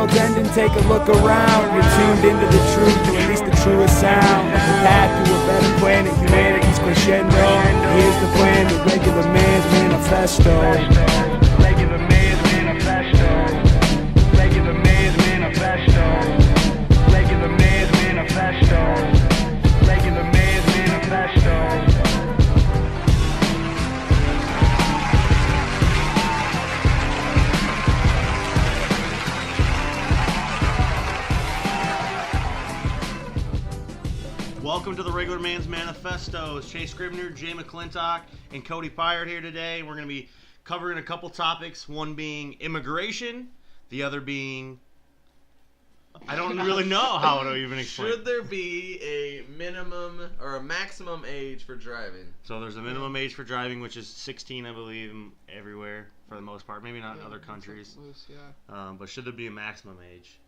world's ending, take a look around. You're tuned into the truth, or at least the truest sound. The path to a better planet, humanity's crescendo. Here's the plan, the regular man's manifesto. Regular man's manifesto. Regular man's manifesto. Regular man's manifesto. Regular man's manifesto. Welcome to the Regular Man's Manifesto. It's Chase Scribner, Jay McClintock, and Cody Pyart here today. We're going to be covering a couple topics, one being immigration, the other being... I don't really know how to even explain. Should there be a minimum or a maximum age for driving? So there's a minimum age for driving, which is 16, I believe, everywhere for the most part. Maybe not in other countries. But should there be a maximum age?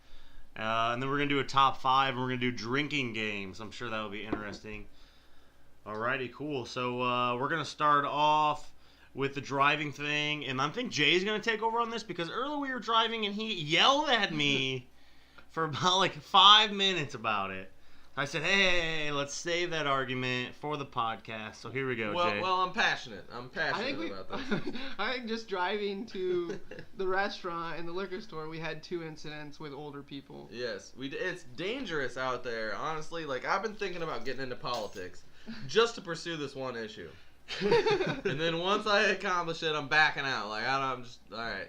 And then we're going to do a top 5, and we're going to do drinking games. I'm sure that will be interesting. Alrighty, cool. So we're going to start off with the driving thing. And I think Jay's going to take over on this because earlier we were driving, and he yelled at me for about like 5 minutes about it. I said, hey, let's save that argument for the podcast. So here we go, Jay. Well, I'm passionate. I'm passionate about this. I think just driving to the restaurant and the liquor store, we had 2 incidents with older people. Yes, it's dangerous out there. Honestly, like I've been thinking about getting into politics just to pursue this one issue. And then once I accomplish it, I'm backing out. Like I'm just all right.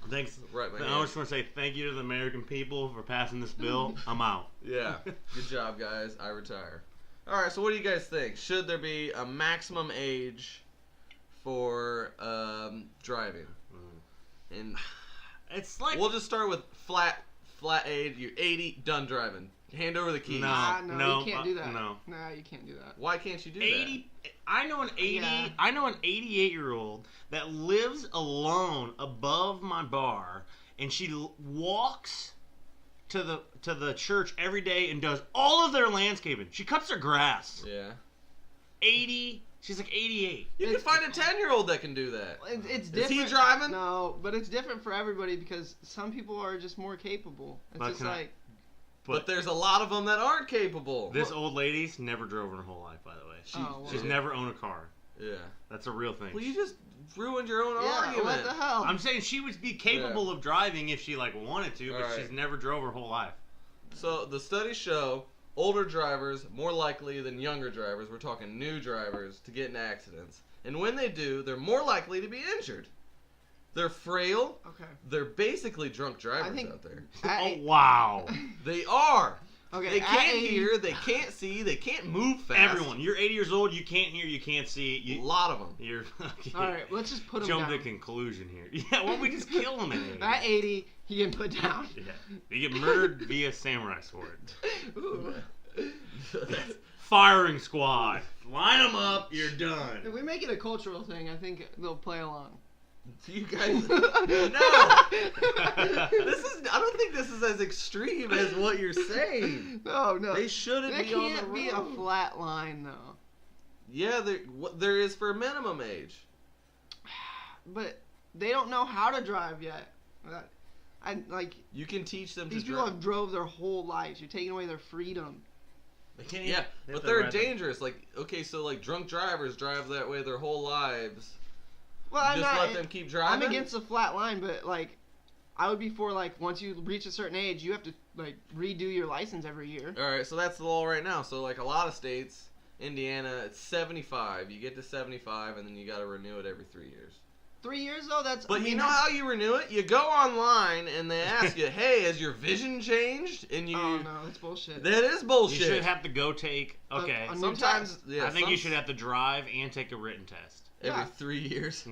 Thanks. Right, I just want to say thank you to the American people for passing this bill. I'm out. Yeah. Good job, guys. I retire. All right. So, what do you guys think? Should there be a maximum age for driving? And it's like we'll just start with flat age. You're 80, done driving. Hand over the keys. No, you can't do that. No, you can't do that. Why can't you do 80, that? I know an 80. Yeah. I know an 88-year-old that lives alone above my bar, and she walks to the church every day and does all of their landscaping. She cuts their grass. Yeah. 80. She's like 88. You can find a 10-year-old that can do that. It's different. Is he driving? No, but it's different for everybody because some people are just more capable. It's just like. But there's a lot of them that aren't capable. This old lady's never drove in her whole life, by the way. She's never owned a car. Yeah. That's a real thing. Well, you just ruined your own argument. What the hell? I'm saying she would be capable of driving if she wanted to, but she's never drove her whole life. So the studies show older drivers more likely than younger drivers, we're talking new drivers, to get in accidents. And when they do, they're more likely to be injured. They're frail. Okay. They're basically drunk drivers out there. Oh, wow. They are. Okay. They can't hear. They can't see. They can't move fast. Everyone. You're 80 years old. You can't hear. You can't see. A lot of them. You're. Okay. All right. Let's just put them Jump down. to conclusion here. Yeah. Why don't we just kill him at 80? At 80, he can put down. Yeah. You get murdered via samurai sword. Ooh. Firing squad. Line them up. You're done. If we make it a cultural thing, I think they'll play along. You guys, no. I don't think this is as extreme as what you're saying. No. They shouldn't be on the road. There can't be a flat line, though. Yeah, there is for a minimum age. But they don't know how to drive yet. You can teach them to drive. These people have drove their whole lives. You're taking away their freedom. They can't yeah, but they're dangerous. So drunk drivers drive that way their whole lives. Well, let them keep driving. I'm against the flat line, but I would be for once you reach a certain age, you have to redo your license every year. All right, so that's the law right now. So a lot of states, Indiana, it's 75. You get to 75, and then you got to renew it every 3 years. 3 years though, that's. But you know how you renew it? You go online and they ask you, "Hey, has your vision changed?" And you. Oh no, that's bullshit. That is bullshit. You should have to go take. Okay. Sometimes, yeah. I think you should have to drive and take a written test. Every 3 years.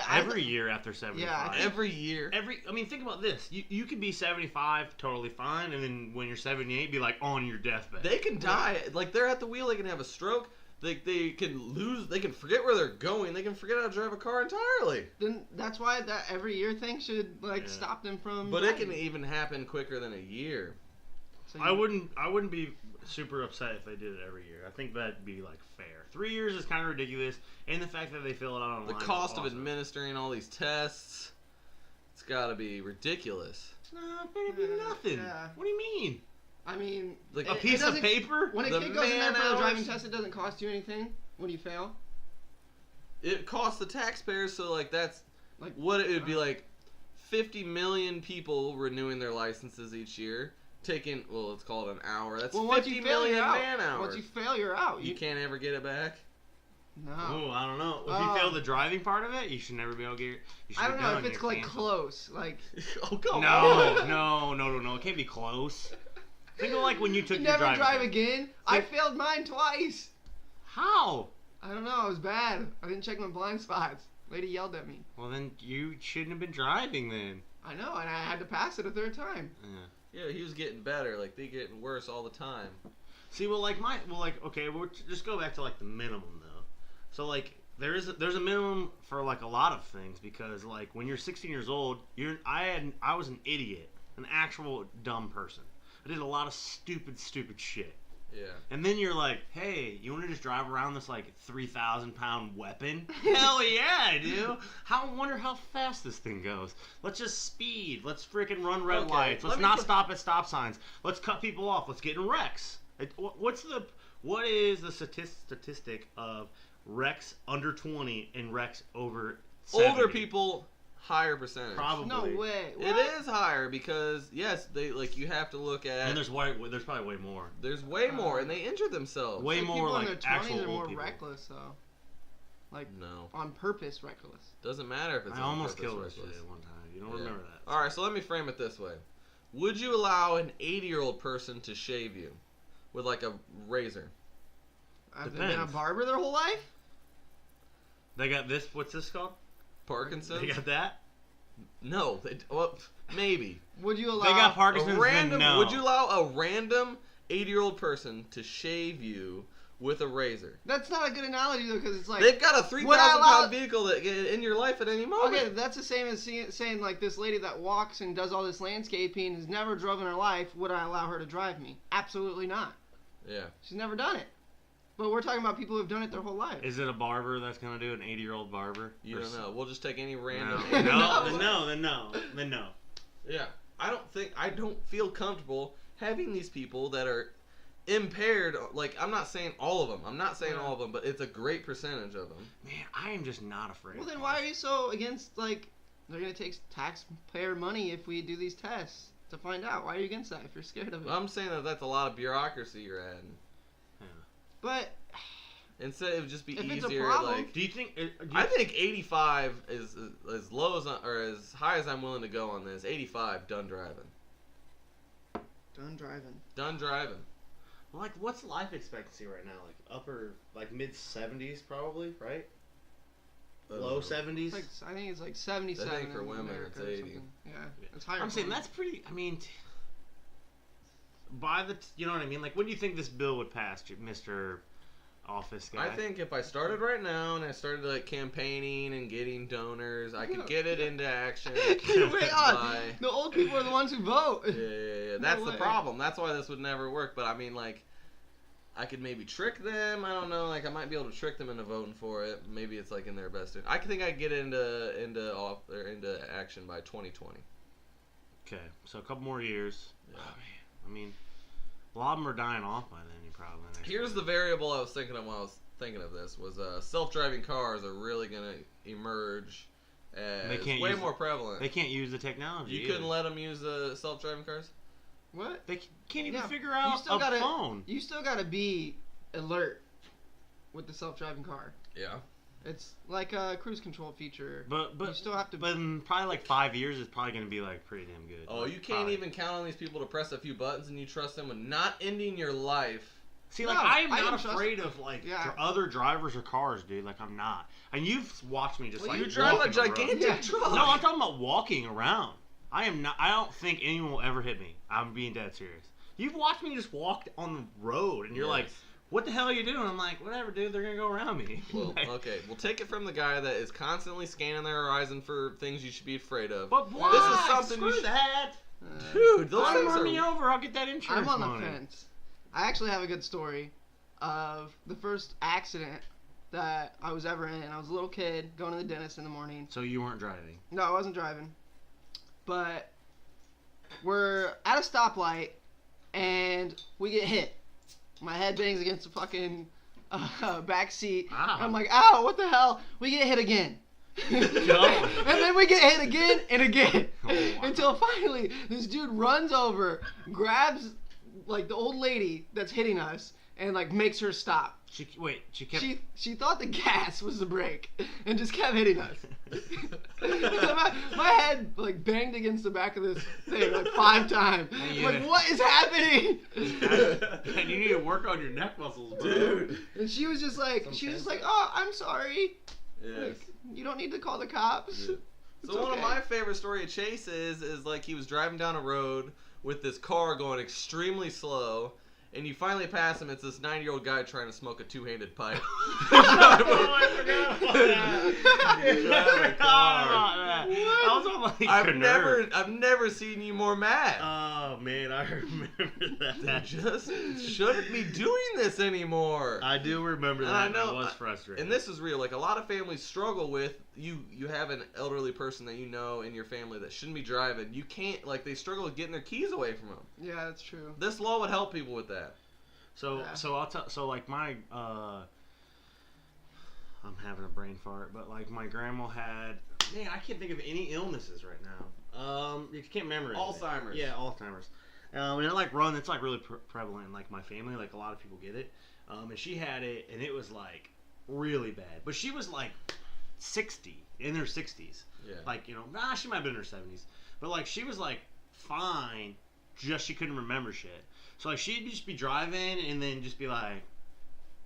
Every year after 75. Yeah, every year. Think about this. You could be 75, totally fine, and then when you're 78, be on your deathbed. They can die. They're at the wheel. They can have a stroke. They can lose. They can forget where they're going. They can forget how to drive a car entirely. Then that's why that every year thing should stop them from. But driving. it can even happen quicker than a year. So I wouldn't be super upset if they did it every year. I think that'd be fair. 3 years is kind of ridiculous, and the fact that they fill it out online. The cost of administering all these tests, it's got to be ridiculous. It'd be nothing. Yeah. What do you mean? I mean, Like A it piece of doesn't- paper? When a The kid goes in there man for the driving hours. test, it doesn't cost you anything when you fail. It costs the taxpayers, so like that's Like what it would be like 50 million people renewing their licenses each year, taking, well, let's call it an hour. That's well, once 50 you fail, million you're out. man hours. Once you fail, you're out. You can't ever get it back. No. Oh, I don't know. If you Oh. fail the driving part of it, you should never be able to get. You should I don't be know done. if it's You're like canceled. close. Like Oh, come No, on. no. It can't be close. Think of like when you took you your never driving drive test. again. I failed mine twice. How? I don't know. It was bad. I didn't check my blind spots. Lady yelled at me. Well, then you shouldn't have been driving then. I know, and I had to pass it a third time. Yeah. Yeah, he was getting better. Like, they getting worse all the time. See, okay, we'll just go back to like the minimum though. So like there's a minimum for like a lot of things because like when you're 16 years old, I was an idiot, an actual dumb person. I did a lot of stupid shit. Yeah. And then you're like, hey, you want to just drive around this like 3,000-pound weapon? Hell yeah, I do. Wonder how fast this thing goes. Let's just speed. Let's freaking run red Okay, lights. let Let's me not put- stop at stop signs. Let's cut people off. Let's get in wrecks. What is the statistic of wrecks under 20 and wrecks over 70? Older people, higher percentage. Probably. No way. It What? is higher because, yes, they like you have to look at. And there's probably way more. There's way more, and they injure themselves. Way Like, more people like in their 20s actual are more old people. reckless though. Like No, on purpose reckless. doesn't matter if it's. I on almost purpose killed this reckless. shit one time. You don't Yeah. remember that. All right, so let me frame it this way: would you allow an 80-year-old person to shave you with like a razor? Have they been a Depends. barber their whole life? They got this. What's this called? Parkinson's? They got that. No, well, maybe. Would you allow? They got A Parkinson's. random. Then no. Would you allow a random 80-year-old person to shave you with a razor? That's not a good analogy though, because it's like. They've got a Would I allow- 3,000-pound vehicle that get in your life at any moment. Okay, that's the same as saying like this lady that walks and does all this landscaping has never drove in her life. Would I allow her to drive me? Absolutely not. Yeah. She's never done it. But we're talking about people who've done it their whole life. Is it a barber that's gonna do it? An 80-year-old barber? You Or don't know. We'll just take any No. random. No. Then no. Yeah. I don't feel comfortable having these people that are impaired. Like, I'm not saying all of them. I'm not saying Yeah. all of them, but it's a great percentage of them. Man, I am just not afraid. Well, of then cars. why are you so against like they're gonna take taxpayer money if we do these tests to find out? Why are you against that if you're scared of it? I'm saying that that's a lot of bureauccy you're adding. But Instead, it would just be If it's a easier. problem- Like, Do you think? I think 85 is as low as or as high as I'm willing to go on this. 85, done driving. done driving. Done driving. Like, what's life expectancy right now? Like mid 70s, probably, right? Low 70s. It's like I think it's like 77. I think for in women America it's or 80. something. Yeah, it's higher. I'm for saying women. that's pretty. I mean, you know what I mean? Like, when do you think this bill would pass, Mr. Office guy? I think if I started right now and I started like campaigning and getting donors, I could get it into action. Wait on. by- The old people are the ones who vote. Yeah. That's No the way. problem. That's why this would never work. But I mean, like, I could maybe trick them. I don't know. Like, I might be able to trick them into voting for it. Maybe it's like in their best. I think I could get into action by 2020. Okay, so a couple more years. Yeah. Oh, man. I mean, a lot of them are dying off by then. You probably. Here's the variable I was thinking of when I was thinking of this was self-driving cars are really gonna emerge as They can't way use more prevalent. They can't use the technology. You couldn't let them use self-driving cars? What? They can't even Yeah, figure you out still a gotta- phone. You still gotta be alert with the self-driving car. Yeah. It's like a cruise control feature. But you still have to. But in probably like 5 years, it's probably gonna be like pretty damn good. Oh, Like, you can't probably. even count on these people to press a few buttons and you trust them with not ending your life. See, like No, I am I not don't trust- afraid of like Yeah. other drivers or cars, dude. Like I'm not. And you've watched me just Well, like You drive a walking around. gigantic Yeah. truck. No, I'm talking about walking around. I am not. I don't think anyone will ever hit me. I'm being dead serious. You've watched me just walk on the road, and you're like, Yes. "What the hell are you doing?" I'm like, "Whatever, dude. They're gonna go around me." Well, Like, okay, we'll take it from the guy that is constantly scanning their horizon for things you should be afraid of. But why? This is something Screw you should- that. Dude, those Let things run me are... over. I'll get that insurance I'm on the money. fence. I actually have a good story of the first accident that I was ever in. I was a little kid going to the dentist in the morning. So you weren't driving. No, I wasn't driving. But we're at a stoplight, and we get hit. My head bangs against the fucking back seat. Ow. I'm like, ow, what the hell? We get hit again. And then we get hit again and again. Oh, wow. Until finally, this dude runs over, grabs, like, the old lady that's hitting us, and, like, makes her stop. She kept. She thought the gas was the brake and just kept hitting us. So my head like banged against the back of this thing like 5 times. I'm like, what is happening? And you need to work on your neck muscles, bro. Dude. And she was just like, oh, I'm sorry. Yes. Like, you don't need to call the cops. Yeah. It's So one of okay. my favorite story of Chase is like he was driving down a road with this car going extremely slow, and you finally pass him. It's this 9-year-old guy trying to smoke a 2-handed pipe. Oh, I forgot about that. He's driving a car. I was on like I've never seen you more mad. Oh man, I remember that. Just shouldn't be doing this anymore. I do remember that. And I And know- I was frustrated. And this is real. Like a lot of families struggle with you have an elderly person that you know in your family that shouldn't be driving. You can't like they struggle with getting their keys away from them. Yeah, that's true. This law would help people with that. So Yeah. so I'll tell. So like my I'm having a brain fart, but like my grandma had. Man, I can't think of any illnesses right now. You can't remember anything. Alzheimer's. Yeah, Alzheimer's. And it like it's like really prevalent in like my family. Like a lot of people get it. And she had it, and it was like really bad. But she was like 60 in her 60s. Yeah. Like she might have been in her 70s, but like she was like fine. Just she couldn't remember shit. So like she'd just be driving and then just be like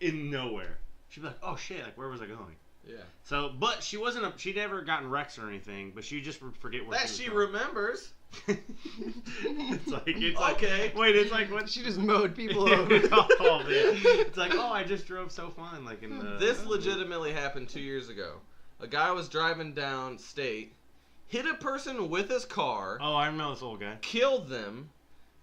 in nowhere. She'd be like, oh shit, like where was I going? Yeah. So, but she wasn't. She'd never gotten wrecks or anything. But she just would forget where That she she was going. remembers. it's like Okay. Wait, it's like what She just mowed people over. oh man, it's like I just drove so fine. Like in the This legitimately happened 2 years ago. A guy was driving down state, hit a person with his car, Oh, I remember this old guy. killed them,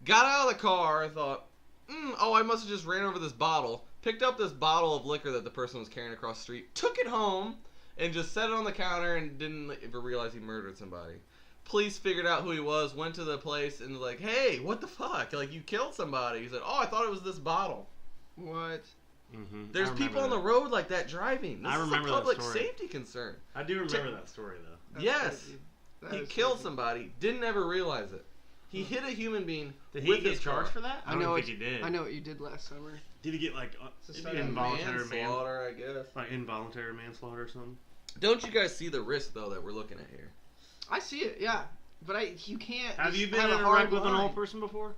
got out of the car, thought, I must have just ran over this bottle, picked up this bottle of liquor that the person was carrying across the street, took it home, and just set it on the counter and didn't ever realize he murdered somebody. Police figured out who he was, went to the place, and like, hey, what the fuck? Like, you killed somebody. He said, oh, I thought it was this bottle. What? Mm-hmm. There's people on the road like that driving. This I remember is that a public story. safety concern. I do remember that story though. That's Yes. crazy. That He is killed crazy. somebody, didn't ever realize it. He hit a human being Did he with get his charged car. for that? I don't know think he did. I know what you did last summer. Did he get like It's a maybe sudden involuntary Manslaughter, I guess. like involuntary manslaughter or something? Don't you guys see the risk though that we're looking at here? I see it, yeah. But you can't. Have just you been have in a hard wreck with an line. old person before?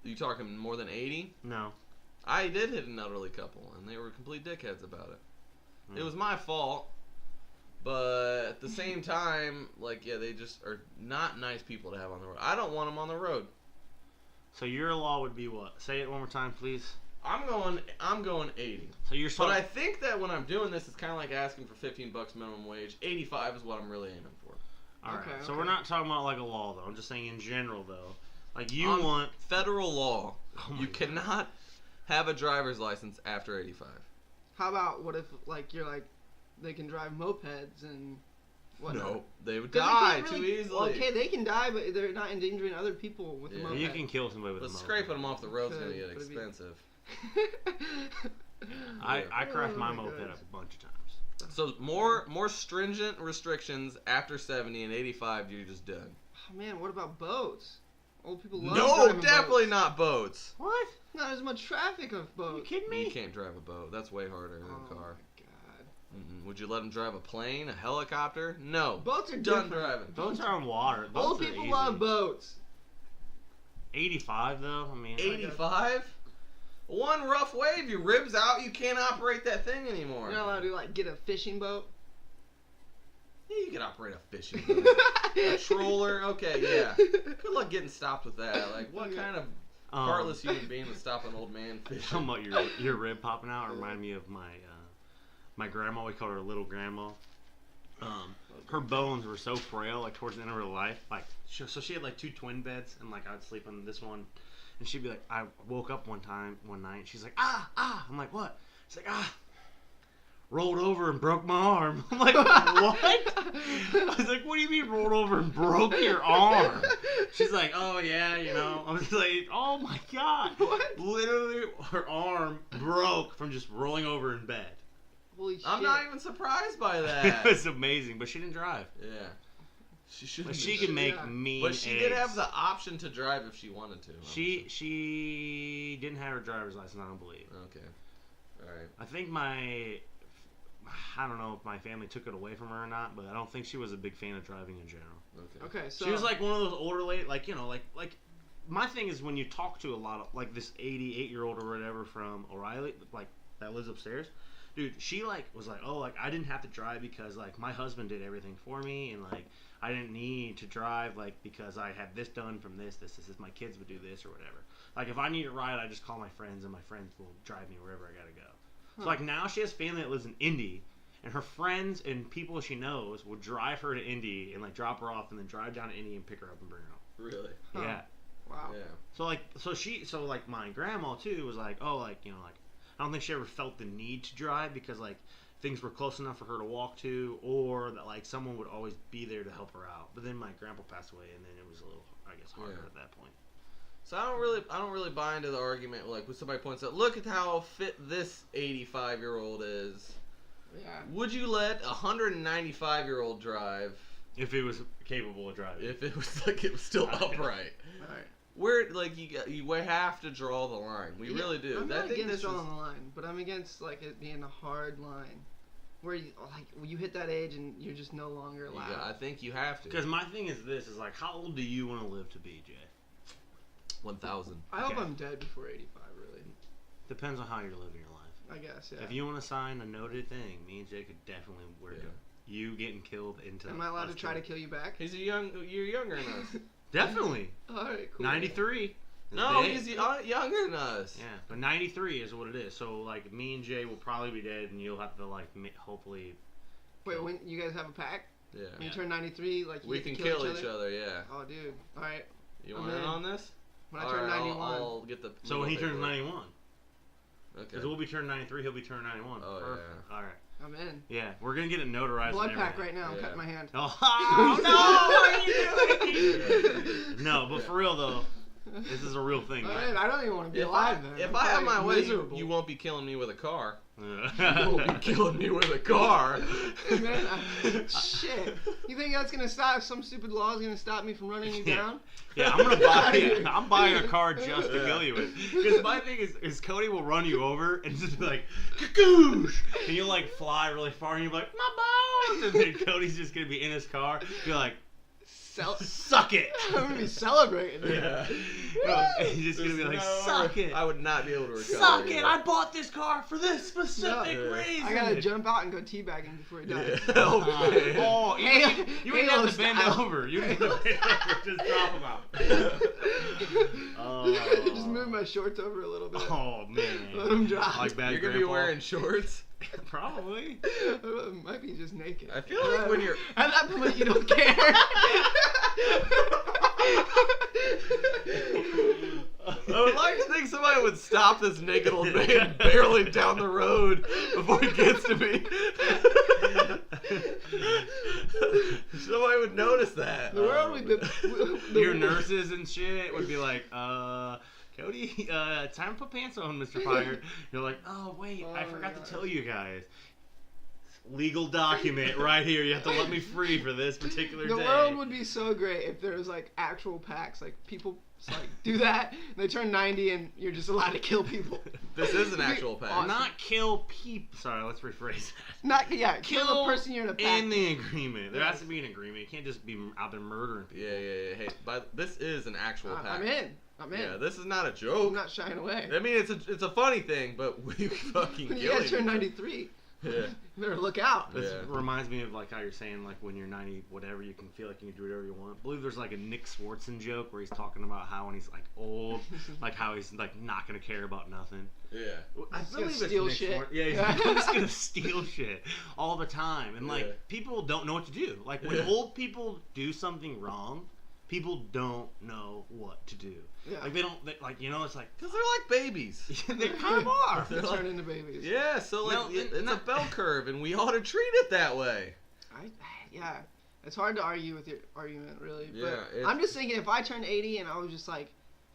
You talking more than 80? No. I did hit an elderly couple, and they were complete dickheads about it. Hmm. It was my fault, but at the same time, like, yeah, they just are not nice people to have on the road. I don't want them on the road. So your law would be what? Say it one more time, please. I'm going 80. So you're But I think that when I'm doing this, it's kind of like asking for $15 minimum wage. 85 is what I'm really aiming for. all right. Okay, So okay. we're not talking about like a law though. I'm just saying in general though. Like you On want. federal law, Oh my you God. cannot have a driver's license after 85. How about what if like you're like they can drive mopeds and whatnot? No, they would 'Cause they die can't too really- easily. Okay, they can die, but they're not endangering other people with Yeah. a moped. You can kill somebody with But a moped. scraping them off the road's gonna Could, get but it'd be- expensive. I Yeah. crashed my Oh my moped God. up a bunch of times. So more stringent restrictions after 70 and 85, you're just done. Oh, man, what about boats? Old people love No, driving definitely boats. not boats. What? Not as much traffic of Are you boats. kidding me? You can't drive a boat. That's way harder than Oh a car. my god. Would you let them drive a plane, a helicopter? No. Boats are Done different. driving. Boats are on water. Boats Old are people easy. love boats. 85 though. I mean. 85? One rough wave, your ribs out, you can't operate that thing anymore. You're not allowed to like get a fishing boat. Yeah, you can operate a fishing boat. A troller, okay, yeah. Good luck getting stopped with that. Like, what Okay. kind of heartless human being would stop an old man Talking fishing? about your rib popping out remind me of my grandma. We called her little grandma. Her bones were so frail, like towards the end of her life. Like, so she had like 2 twin beds, and like I'd sleep on this one, and she'd be like, I woke up one night, and she's like, ah. I'm like, what? She's like, rolled over and broke my arm. I'm like, what? I was like, what do you mean rolled over and broke your arm? She's like, oh yeah, you know. I was like, oh my God. What? Literally, her arm broke from just rolling over in bed. Holy shit. I'm not even surprised by It that. was amazing, but she didn't drive. Yeah. She should. But she can make Yeah. mean But she eggs. did have the option to drive if she wanted to. She didn't have her driver's license, I don't believe. Okay. All right. I think I don't know if my family took it away from her or not, but I don't think she was a big fan of driving in general. Okay. Okay, so She was like one of those older lady, like, you know, like my thing is when you talk to a lot of, like, this 88-year-old or whatever from O'Reilly, like, that lives upstairs, dude, she, like, was like, oh, like, I didn't have to drive because, like, my husband did everything for me, and, like, I didn't need to drive, like, because I had this done from this, my kids would do this or whatever. Like, if I need a ride, I just call my friends, and my friends will drive me wherever I gotta go. So, like, now she has family that lives in Indy, and her friends and people she knows will drive her to Indy and, like, drop her off and then drive down to Indy and pick her up and bring her home. Really? Huh. Yeah. wow. Yeah. So like my grandma too was like, oh, like, you know, like, I don't think she ever felt the need to drive because, like, things were close enough for her to walk to, or that, like, someone would always be there to help her out. But then my grandpa passed away, and then it was a little, I guess, harder Yeah. at that point. So I don't really buy into the argument like when somebody points out, look at how fit this 85-year-old is. Yeah. Would you let a 195-year-old drive If it was capable of driving. if it was like it was still upright? All right. Where like you have to draw the line. We Yeah, really do. I'm I not think against this drawing is, the line, but I'm against like it being a hard line, where you like when you hit that age and you're just no longer allowed. I think you have to. Because my thing is this, is like, how old do you want to live to be, Jay? 1,000. I hope Okay. I'm dead before 85. Really, Depends on how you're living your life. I guess. Yeah. If you want to sign a noted thing, me and Jay could definitely work Yeah. you getting killed into. Am I allowed us to try to two. kill you back? You're younger than us. Definitely. All right. Cool. 93. is No, dead. he's younger than us. Yeah, but 93 is what it is. So, like, me and Jay will probably be dead, and you'll have to, like, hopefully. Wait, when you guys have a pact? Yeah. When you turn 93, like you We get can to kill each other. Yeah. Oh, dude. All right. You I'm want in in. on this? When I turn Alright, 91. I'll get the. So when he turns paperwork. 91, Okay. because we'll be turning 93, he'll be turning 91. Oh, Perfect. yeah. All right. I'm in. Yeah, we're gonna get it notarized. Blood and pack everything. right now. I'm Yeah. cutting my hand. Oh no! What are you doing? No, but for real though, this is a real thing. All right, I don't even want to be alive then. If I'm I have probably my way, miserable. you won't be killing me with a car. Yeah. You won't be killing me with a car. Hey, man, shit. You think that's gonna stop? Some stupid law is gonna stop me from running you Yeah. down? Yeah, I'm gonna buy. Yeah, I'm buying a car just to kill you with. Because my thing is Cody will run you over and just be like, "Kakoosh!" and you'll like fly really far, and you're like, "My bones!" and then Cody's just gonna be in his car, be like, "Suck it!" I'm gonna be celebrating. dude. Yeah. No, he's just gonna be like, "Suck it!" I would not be able to recover. Suck either. it! I bought this car for this specific No. reason. I gotta jump out and go teabagging before he dies. Yeah. Oh, man. Oh, you wouldn't have to bend Halo over. You wouldn't have to bend over. Just drop him out. Oh. Just move my shorts over a little bit. Oh man. Let him drop. Like bad You're gonna be grandpa. wearing shorts. Probably. Might be just naked. I feel like when you're at that point, you don't care. I would like to think somebody would stop this naked old man barreling down the road before he gets to me. Somebody would notice that. The world would be. Your nurses and shit would be like, Cody, time to put pants on, Mr. Pirate. You're like, oh wait, I Oh, forgot God. to tell you guys. Legal document right here. You have to let me free for this particular The day. world would be so great if there was like actual packs, like people like do that. And they turn 90 and you're just allowed to kill people. This is an actual pack. Awesome. Not kill people. Sorry, let's rephrase that. Not kill the person you're in a pack. in the agreement. There Yes. has to be an agreement. You can't just be out there murdering people. Yeah. Hey, but this is an actual pack. I'm in. I'm in. Yeah, this is not a I'm joke. not shying away. I mean, it's a funny thing, but we fucking When you kill guys turn each other. 93, Yeah. you better look out. This Yeah. reminds me of like how you're saying like when you're 90 whatever you can feel like you can do whatever you want. I believe there's like a Nick Swartzen joke where he's talking about how when he's like old, like how he's like not gonna care about nothing. Yeah. I He's gonna believe it's steal Nick shit. Swart- Yeah, he's just gonna steal shit all the time, and like Yeah. people don't know what to do. Like when Yeah. old people do something wrong, people don't know what to do. Yeah. Like they don't, like it's like Because they're like babies. they kind of are. They turn into babies. Yeah, so like No, it's a bell curve, and we ought to treat it that way. Yeah. It's hard to argue with your argument, really. Yeah, But I'm just thinking, if I turned 80 and I was just like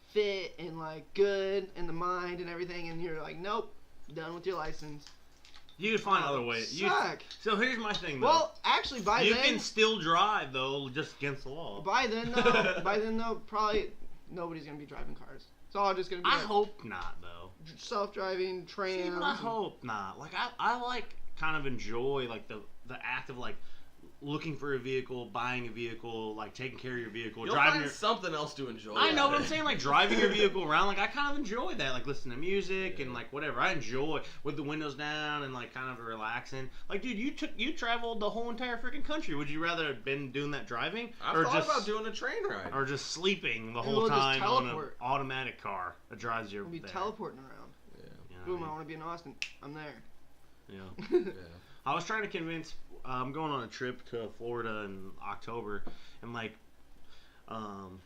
fit and like good in the mind and everything, and you're like, nope, done with your license. You could find other ways. Suck. So here's my thing, though. Well, actually, by you then, can still drive though, just against the law. by then though, probably nobody's gonna be driving cars. It's all just gonna be I like hope not, though. self-driving trams. See, but I hope not. Like I like kind of enjoy like the act of like looking for a vehicle, buying a vehicle, like taking care of your vehicle, You'll driving find your. something else to enjoy. I know out what of I'm it. saying, like driving your vehicle around. Like I kind of enjoy that, like listening to music and like whatever. I enjoy with the windows down and like kind of relaxing. Like, dude, you traveled the whole entire freaking country. Would you rather have been doing that driving, I've thought about doing a train ride. or just sleeping the Maybe whole we'll just time on an teleport. automatic car that drives you We'll be there? teleporting around. Yeah. You know Boom! what I I want to be in Austin. I'm there. mean? Yeah. Yeah. I was trying to convince. I'm going on a trip to Florida in October, and like,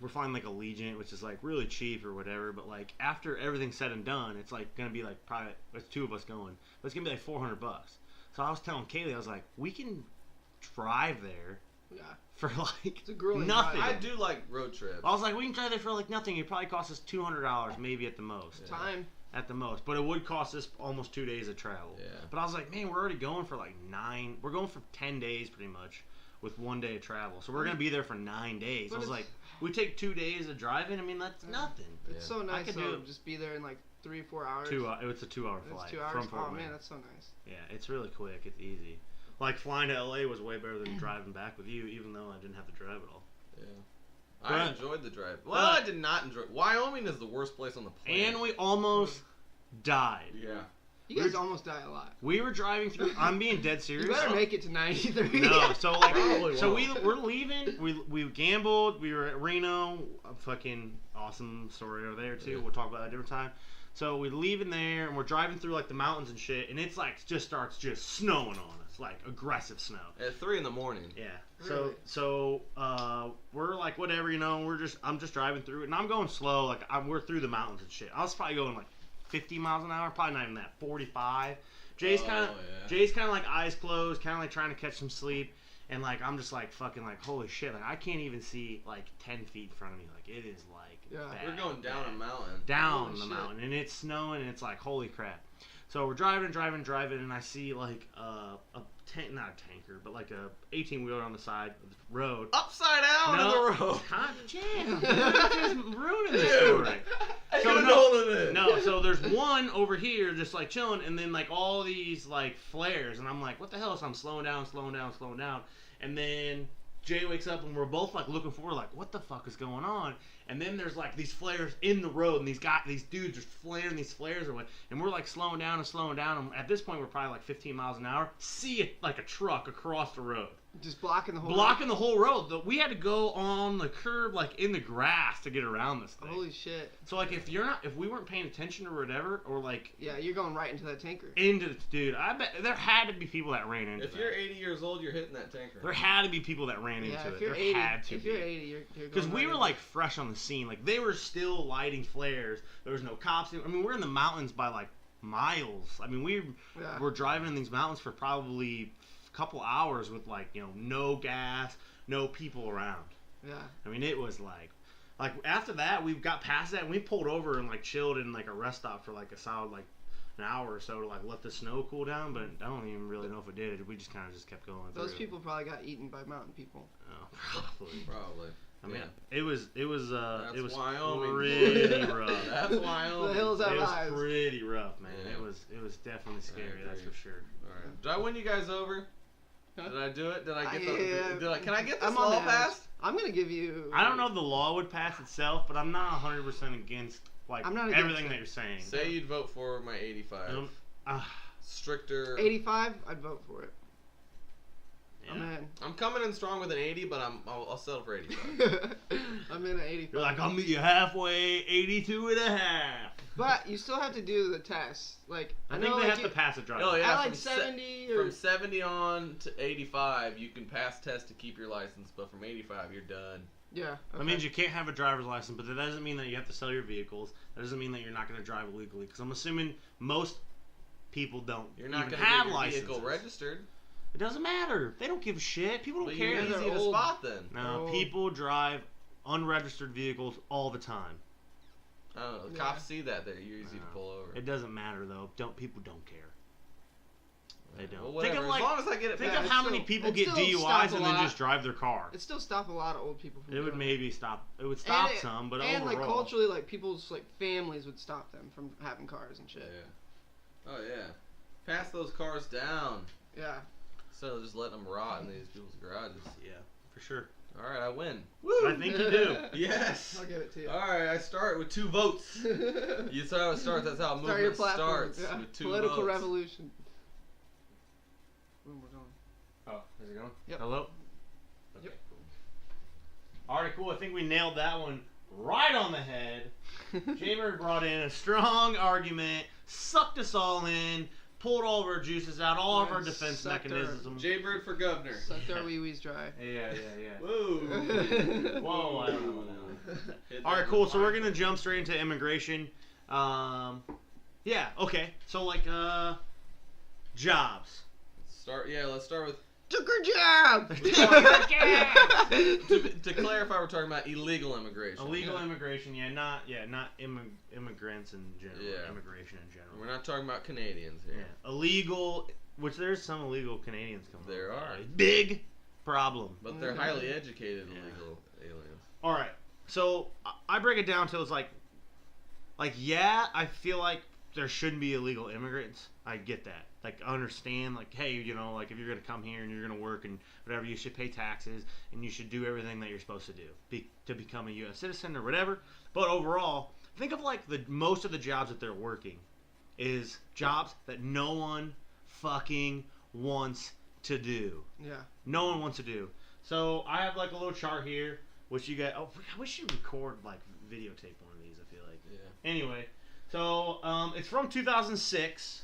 we're flying like Allegiant, which is like really cheap or whatever. But like after everything's said and done, it's like gonna be like probably there's 2 of us going, but it's gonna be like $400. So I was telling Kaylee, I was like, we can drive there Yeah. for like It's a grueling nothing. drive. I do like road trips. I was like, we can drive there for like nothing. It probably costs us $200, maybe at the most. Yeah. Time. At the most, but it would cost us almost 2 days of travel. Yeah. But I was like, man, we're already going for like 9. We're going for 10 days pretty much, with 1 day of travel. So we're gonna be there for 9 days. But I was it's- like, we take 2 days of driving. I mean, that's nothing. It's Yeah. so nice could though. do it. Just be there in like 3 or 4 hours. It's a 2-hour It's flight 2 hours. from Fort Oh Wayne. man, that's so nice. Yeah, it's really quick. It's easy. Like flying to LA was way better than driving back with you, even though I didn't have to drive at all. Yeah. I But- enjoyed the drive. Well, I did not enjoy. Wyoming is the worst place on the planet. And we almost died. Yeah. You guys almost die a lot. We were driving through. I'm being dead serious. You better make it to 93. No, so like, Probably so won't. we're leaving. We gambled. We were at Reno. A fucking awesome story over there too. Yeah. We'll talk about that a different time. So we're leaving there and we're driving through like the mountains and shit, and it's like just starts just snowing on us, like aggressive snow. At 3 in the morning. Yeah. Really? So we're like whatever, I'm just driving through it, and I'm going slow. Like we're through the mountains and shit. I was probably going like 50 miles an hour, probably not even that, 45. Jay's Oh, kind of yeah. Jay's kind of like eyes closed, kind of like trying to catch some sleep, and like I'm just like fucking like holy shit, like I can't even see like 10 feet in front of me. Like it is like Yeah. bad, We're going down bad. a mountain. Down Holy the shit. mountain, and it's snowing, and it's like holy crap. So we're driving, and I see like a not a tanker, but like a 18-wheeler on the side of the road. Upside down No. in the road. God damn, just ruining the Dude. story. I So could've no- known it. No, so there's one over here just like chilling, and then like all these like flares, and I'm like, what the hell? So I'm slowing down, and then Jay wakes up, and we're both like looking forward, like, what the fuck is going on? And then there's like these flares in the road, and these dudes are flaring these flares away, and we're like slowing down. And at this point, we're probably like 15 miles an hour. See it like a truck across the road. Just blocking the whole. Blocking the whole road. We had to go on the curb, like in the grass, to get around this thing. Holy shit. So like, if we weren't paying attention or whatever, or like Yeah, you're going right into that tanker. into the dude, I bet there had to be people that ran into If that. you're 80 years old, you're hitting that tanker. There had to be people that ran Yeah, into if it. you're There 80, had to if be. you're 80, you're Because going we right were in. like fresh on the scene, like they were still lighting flares. There was no cops. I mean, we're in the mountains by like miles. I mean, we Yeah. were driving in these mountains for probably a couple hours with like no gas, no people around. Yeah. I mean, it was like after that we got past that and we pulled over and like chilled in like a rest stop for like a solid like an hour or so to like let the snow cool down. But I don't even really know if it did. We just kind of just kept going. Those through. people probably got eaten by mountain people. Oh, probably. Probably. I mean, Yeah. it was That's it was Wyoming. pretty rough. That's Wyoming. The hills have It was eyes. pretty rough, man. Yeah. It was definitely scary. That's for agree. sure. All right. Did I win you guys over? Huh? Did I do it? Did I get Yeah. the? Did I? Can I get this I'm on law the passed? I'm gonna give you. I don't know if the law would pass itself, but I'm not 100% against like I'm not against everything it. that you're saying. Say you'd vote for my 85. Ah, Stricter. 85. I'd vote for it. I'm yeah. in. I'm coming in strong with an 80, but I'll settle for 85. I'm in at 85. You're like, I'll meet you halfway, 82 and a half. But you still have to do the test. Like I know, think they like, have to pass a drug Oh, test. yeah. At like from 70 or From 70 on to 85, you can pass test to keep your license, but from 85, you're done. Yeah. Okay. That means you can't have a driver's license, but that doesn't mean that you have to sell your vehicles. That doesn't mean that you're not going to drive illegally. Because I'm assuming most people don't You're not even going to have get your licenses. vehicle registered. It doesn't matter. They don't give a shit. People don't But care. you're They're easy to old. spot then. No, Oh. people drive unregistered vehicles all the time. I don't know. The Yeah. cops see that. You're easy to No. pull over. It doesn't matter though. People don't care. They don't. Well, Think whatever. of, like- as long as I get it Think back. of it's how still- many people it get still DUIs stops a and then lot. just drive their car. It still stop a lot of old people from It would doing maybe stop. It would stop some, but and overall, like culturally, like people's like families would stop them from having cars and shit. Yeah. Oh yeah. Pass those cars down. Yeah. Instead of just letting them rot in these people's garages. yeah, for sure. All right, I win. I think you do. Yes. I'll give it to you. All right, I start with 2 votes. You saw how it starts. That's how a Start your movement platform. starts Yeah. with 2 Political votes. revolution. Boom, we're going. Oh, is it going? Yep. Hello. Yep. All right, cool. I think we nailed that one right on the head. Jaybird brought in a strong argument, sucked us all in, pulled all of our juices out, all of our Yeah, defense sucked our- mechanisms. Jaybird for governor. Sucked our wee wees dry. Yeah. Whoa. Whoa, I don't know about that one. Hit All right, that cool. with So we're fire. gonna jump straight into immigration. Yeah. Okay. So like, jobs. Let's start with. Took her job. To clarify, we're talking about illegal immigration. Illegal immigration. Not immigrants in general. Yeah. Immigration in general. We're not talking about Canadians Yeah. here. Illegal, which there's some illegal Canadians coming. There over. are. Big problem. But they're highly educated Yeah. illegal aliens. All right. So I break it down to it's like yeah, I feel like there shouldn't be illegal immigrants. I get that. Like, I understand, like, hey, you know, like, if you're going to come here and you're going to work and whatever, you should pay taxes and you should do everything that you're supposed to do to become a U.S. citizen or whatever. But overall, think of, like, most of the jobs that they're working is jobs that no one fucking wants to do. Yeah. No one wants to do. So, I have, like, a little chart here, which you get. Oh, I wish you record, like, videotape one of these, I feel like. Yeah. Anyway, so it's from 2006,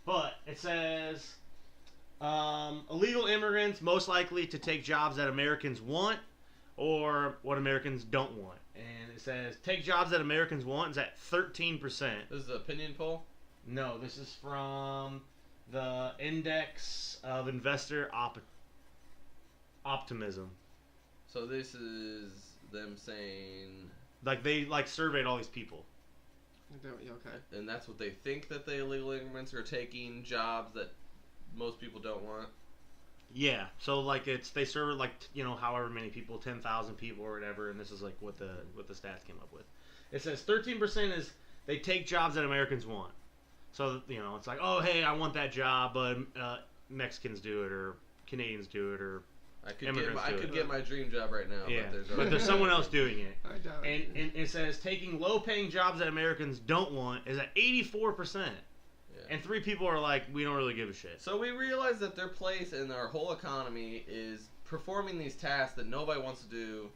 but it says illegal immigrants most likely to take jobs that Americans want or what Americans don't want. And it says take jobs that Americans want is at 13%. This is an opinion poll? No, this is from the Index of Investor Optimism. So this is them saying, Like they surveyed all these people. Okay. and that's what they think, that the illegal immigrants are taking jobs that most people don't want. Yeah, so like they serve like however many people, 10,000 people or whatever, and this is like what the stats came up with. It says 13% is they take jobs that Americans want. So it's like, oh hey, I want that job, but Mexicans do it or Canadians do it or I could Immigrants do it. get my dream job right now, yeah, but but there's someone else doing it. I doubt it. And it says taking low-paying jobs that Americans don't want is at 84%, Yeah. and 3 people are like, we don't really give a shit. So we realize that their place in our whole economy is performing these tasks that nobody wants to do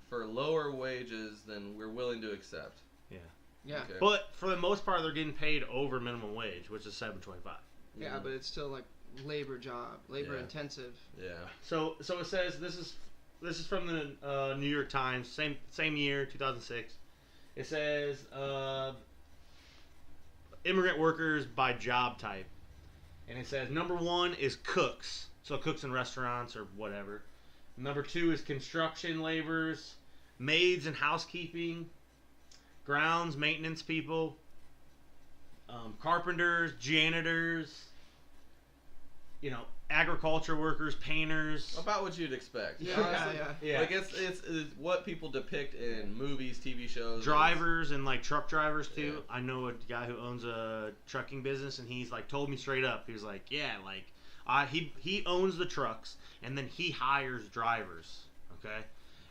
for lower wages than we're willing to accept. Yeah. Okay. But for the most part, they're getting paid over minimum wage, which is $7.25. Yeah, but it's still like labor Yeah. intensive. Yeah. So it says this is from the New York Times, same year, 2006. It says immigrant workers by job type, and it says number 1 is cooks, so cooks in restaurants or whatever. Number 2 is construction laborers, maids and housekeeping, grounds maintenance people, carpenters, janitors. Agriculture workers, painters. About what you'd expect. Yeah, Honestly. Yeah. Like it's what people depict in movies, TV shows. Drivers and like truck drivers too. Yeah. I know a guy who owns a trucking business, and he's like told me straight up. He was like, yeah, like he owns the trucks, and then he hires drivers. Okay,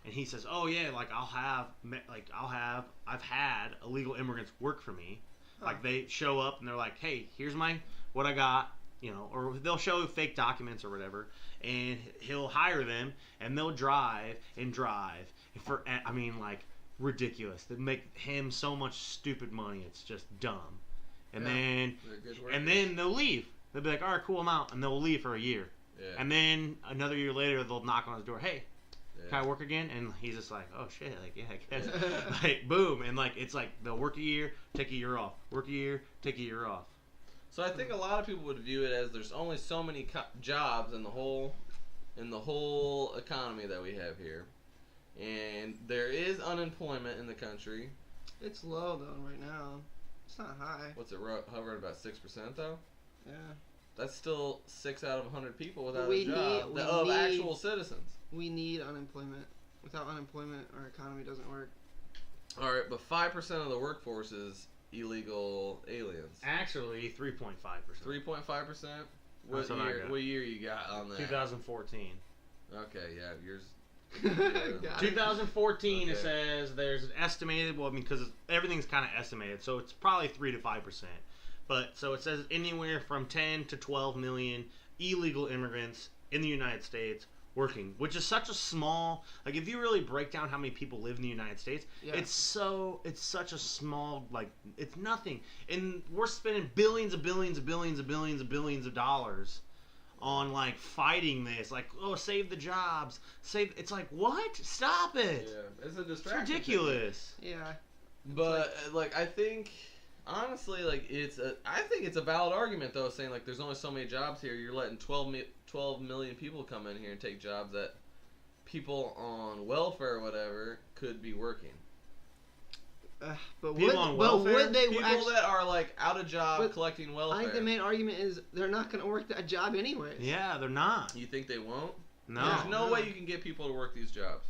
and he says, oh yeah, like I've had illegal immigrants work for me. Huh. Like they show up and they're like, hey, here's what I got. Or they'll show fake documents or whatever, and he'll hire them, and they'll drive for, ridiculous. They make him so much stupid money, it's just dumb. And Yeah. then They're good and workers. then they'll leave. They'll be like, all right, cool, I'm out, and they'll leave for a year. Yeah. And then another year later, they'll knock on his door, hey, Can I work again? And he's just like, oh shit, like yeah, I guess. Like boom, and like it's like they'll work a year, take a year off, work a year, take a year off. So I think a lot of people would view it as there's only so many jobs in the whole economy that we have here, and there is unemployment in the country. It's low though right now. It's not high. What's it hovering about 6% though? Yeah. That's still 6 out of 100 people without We a job need- of we need- actual citizens. We need unemployment. Without unemployment, our economy doesn't work. All right, but 5% of the workforce is illegal aliens. Actually, 3.5%. 3.5%. That's what I got. What year you got on that? 2014. Okay, yeah, yours. Got it. 2014, it Okay. says there's an estimated. Well, I mean, because everything's kind of estimated, so it's probably 3 to 5%. But so it says anywhere from 10 to 12 million illegal immigrants in the United States working, which is such a small. Like, if you really break down how many people live in the United States, Yeah. it's such a small. Like, it's nothing, and we're spending billions of billions of billions of billions of billions of dollars on like fighting this, like, oh, save the jobs, save. It's like, what? Stop it! Yeah, it's a It's distraction. ridiculous. Yeah. But like I think honestly, like I think it's a valid argument though, saying like there's only so many jobs here. You're letting 12 million people come in here and take jobs that people on welfare or whatever could be working. But People on welfare? would they People actually? that are like out of job But collecting welfare. I think the main argument is they're not going to work that job anyways. Yeah, they're not. You think they won't? No. There's no way you can get people to work these jobs.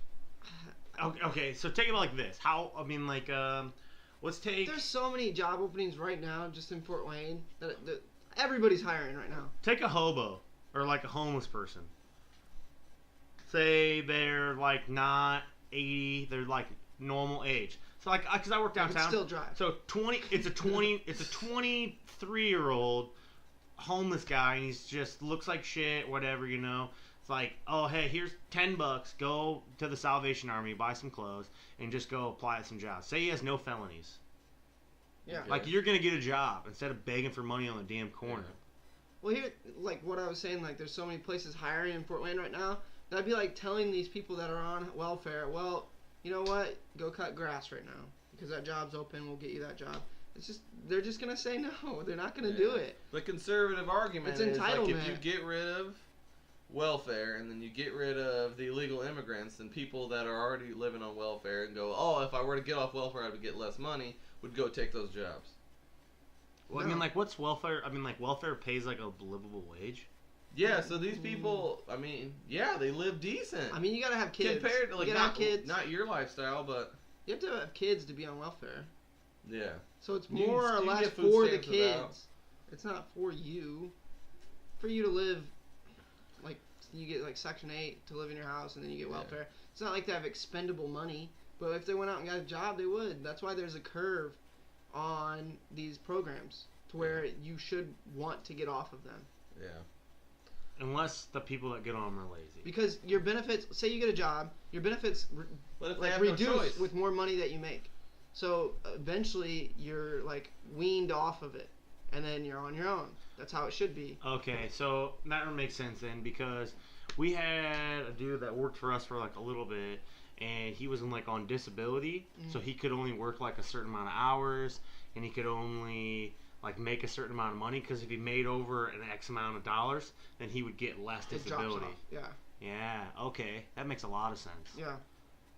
Okay, so take it like this. How? I mean, like, let's take There's so many job openings right now just in Fort Wayne that everybody's hiring right now. take a hobo or like a homeless person. Say they're like not 80, they're like normal age. So like, cause I work They can downtown. still drive. So it's a 23-year-old homeless guy, and he's just looks like shit, whatever, you know. It's like, oh hey, here's $10. Go to the Salvation Army, buy some clothes, and just go apply at some jobs. Say he has no felonies. Yeah. Okay. Like, you're gonna get a job instead of begging for money on the damn corner. Well, here, like what I was saying, like there's so many places hiring in Fort Wayne right now. That'd be like telling these people that are on welfare, well, you know what? Go cut grass right now because that job's open. We'll get you that job. It's just they're just gonna say no. They're not gonna do it. The conservative argument It's is like if entitlement. you get rid of welfare and then you get rid of the illegal immigrants, then people that are already living on welfare and go, oh, if I were to get off welfare, I would get less money, would go take those jobs. Well, I mean, like, what's welfare? I mean, like, welfare pays like a livable wage. Yeah, so these people, I mean, yeah, they live decent. I mean, you gotta have kids. compared to like you gotta not, have kids. not your lifestyle, but You have to have kids to be on welfare. yeah. So it's You more can- or you can less get food for the stamps kids. without. It's not for you. For you to live, like you get like Section 8 to live in your house, and then you get Yeah. welfare. It's not like they have expendable money. But if they went out and got a job, they would. That's why there's a curve on these programs to where you should want to get off of them. Yeah. Unless the people that get on them are lazy. Because your benefits, say you get a job, your benefits But if they like have reduce no choice, with more money that you make. So eventually you're like weaned off of it, and then you're on your own. That's how it should be. Okay, so that would make sense then, because we had a dude that worked for us for like a little bit, and he was like on disability, so he could only work like a certain amount of hours, and he could only like make a certain amount of money, because if he made over an X amount of dollars, then he would get less It drops disability. off. Yeah. Yeah, okay, that makes a lot of sense. Yeah.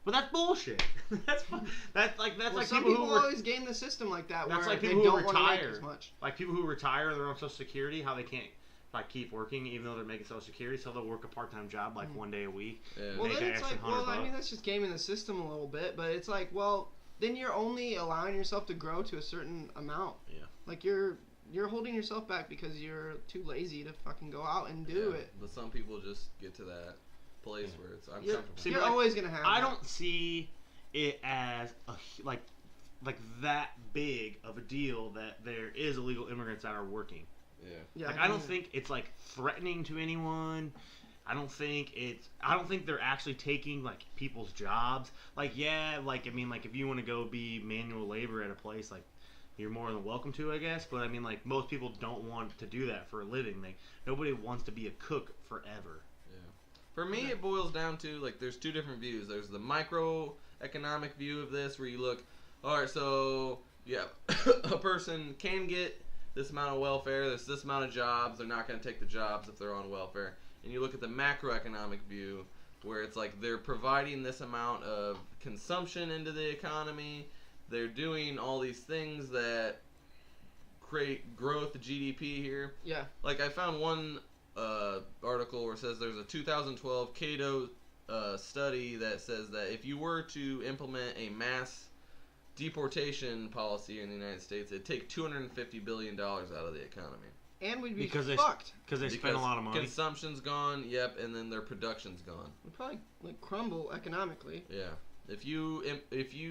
But that's bullshit. that's like Well, like some people people who work, always game the system like that, That's where like they people who don't want to make retire. as much. like people who retire, they're on Social Security, how they can't like keep working even though they're making Social Security, so they'll work a part-time job like one day a week. yeah. Well, make then an it's extra like, well, I mean, $100. that's just gaming the system a little bit, but it's like, well, then you're only allowing yourself to grow to a certain amount. Yeah. Like you're holding yourself back because you're too lazy to fucking go out and do Yeah, it. But some people just get to that place where it's You're, uncomfortable. See, you're but, like, always gonna have. I that. don't see it as like that big of a deal that there is illegal immigrants that are working. Yeah. Yeah, Like, I don't think it's like threatening to anyone. I don't think they're actually taking like people's jobs. Like, yeah, like I mean, like if you want to go be manual labor at a place, like you're more than welcome to, I guess. But I mean, like most people don't want to do that for a living. Like nobody wants to be a cook forever. For me, it boils down to, like, there's two different views. There's the microeconomic view of this, where you look, all right, so, yeah, a person can get this amount of welfare, there's this amount of jobs, they're not going to take the jobs if they're on welfare. And you look at the macroeconomic view, where it's like they're providing this amount of consumption into the economy, they're doing all these things that create growth, GDP here. Yeah. Like, I found one article where it says there's a 2012 Cato study that says that if you were to implement a mass deportation policy in the United States, it'd take $250 billion out of the economy. And we'd be Because fucked. Because they spend a lot of money. Consumption's gone, yep, and then their production's gone. We'd probably like crumble economically. Yeah. If you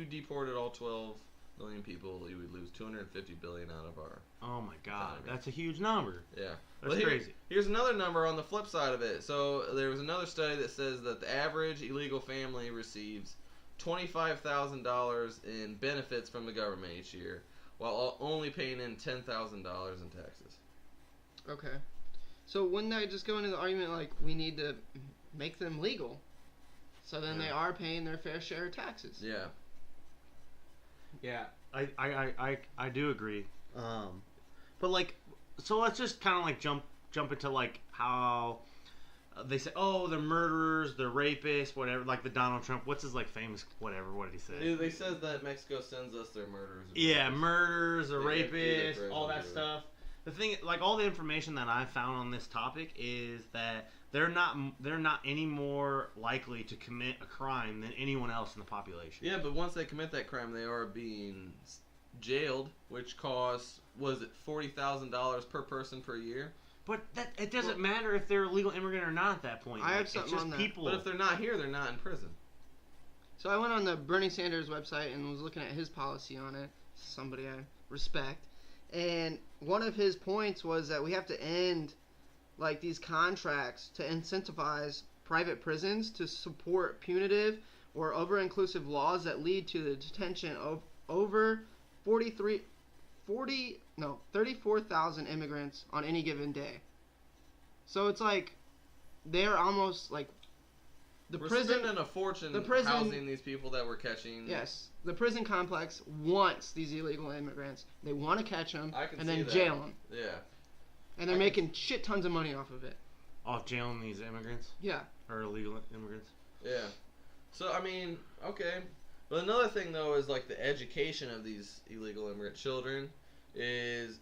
deported all 12 million people, you would lose $250 billion out of our. Oh my God, economy. that's a huge number. Yeah. That's Well, crazy. Here's another number on the flip side of it. So there was another study that says that the average illegal family receives $25,000 in benefits from the government each year, while only paying in $10,000 in taxes. Okay. So wouldn't that just go into the argument like we need to make them legal, so then they are paying their fair share of taxes? Yeah. Yeah, I do agree. But like, so let's just kind of like jump into like how they say, oh, they're murderers, they're rapists, whatever. Like the Donald Trump, what's his like famous whatever? What did he say? They says that Mexico sends us their murderers. Yeah, murderers, or They do rapists, that all that for stuff. The thing, like all the information that I found on this topic is that they're not any more likely to commit a crime than anyone else in the population. Yeah, but once they commit that crime, they are being jailed, which costs, was it $40,000 per person per year? But it doesn't matter if they're a legal immigrant or not at that point. I have Like, something it's just on that. people. But if they're not here, they're not in prison. So I went on the Bernie Sanders website and was looking at his policy on it. Somebody I respect. And one of his points was that we have to end like these contracts to incentivize private prisons to support punitive or over-inclusive laws that lead to the detention of over 34,000 immigrants on any given day. So it's like they're almost like We're spending a fortune housing these people that we're catching. Yes, the prison complex wants these illegal immigrants. They want to catch them I can and see then that. jail them. Yeah. And they're making shit tons of money off of it. Off jailing these immigrants Yeah. or illegal immigrants. Yeah. So, I mean, okay. But another thing, though, is like the education of these illegal immigrant children is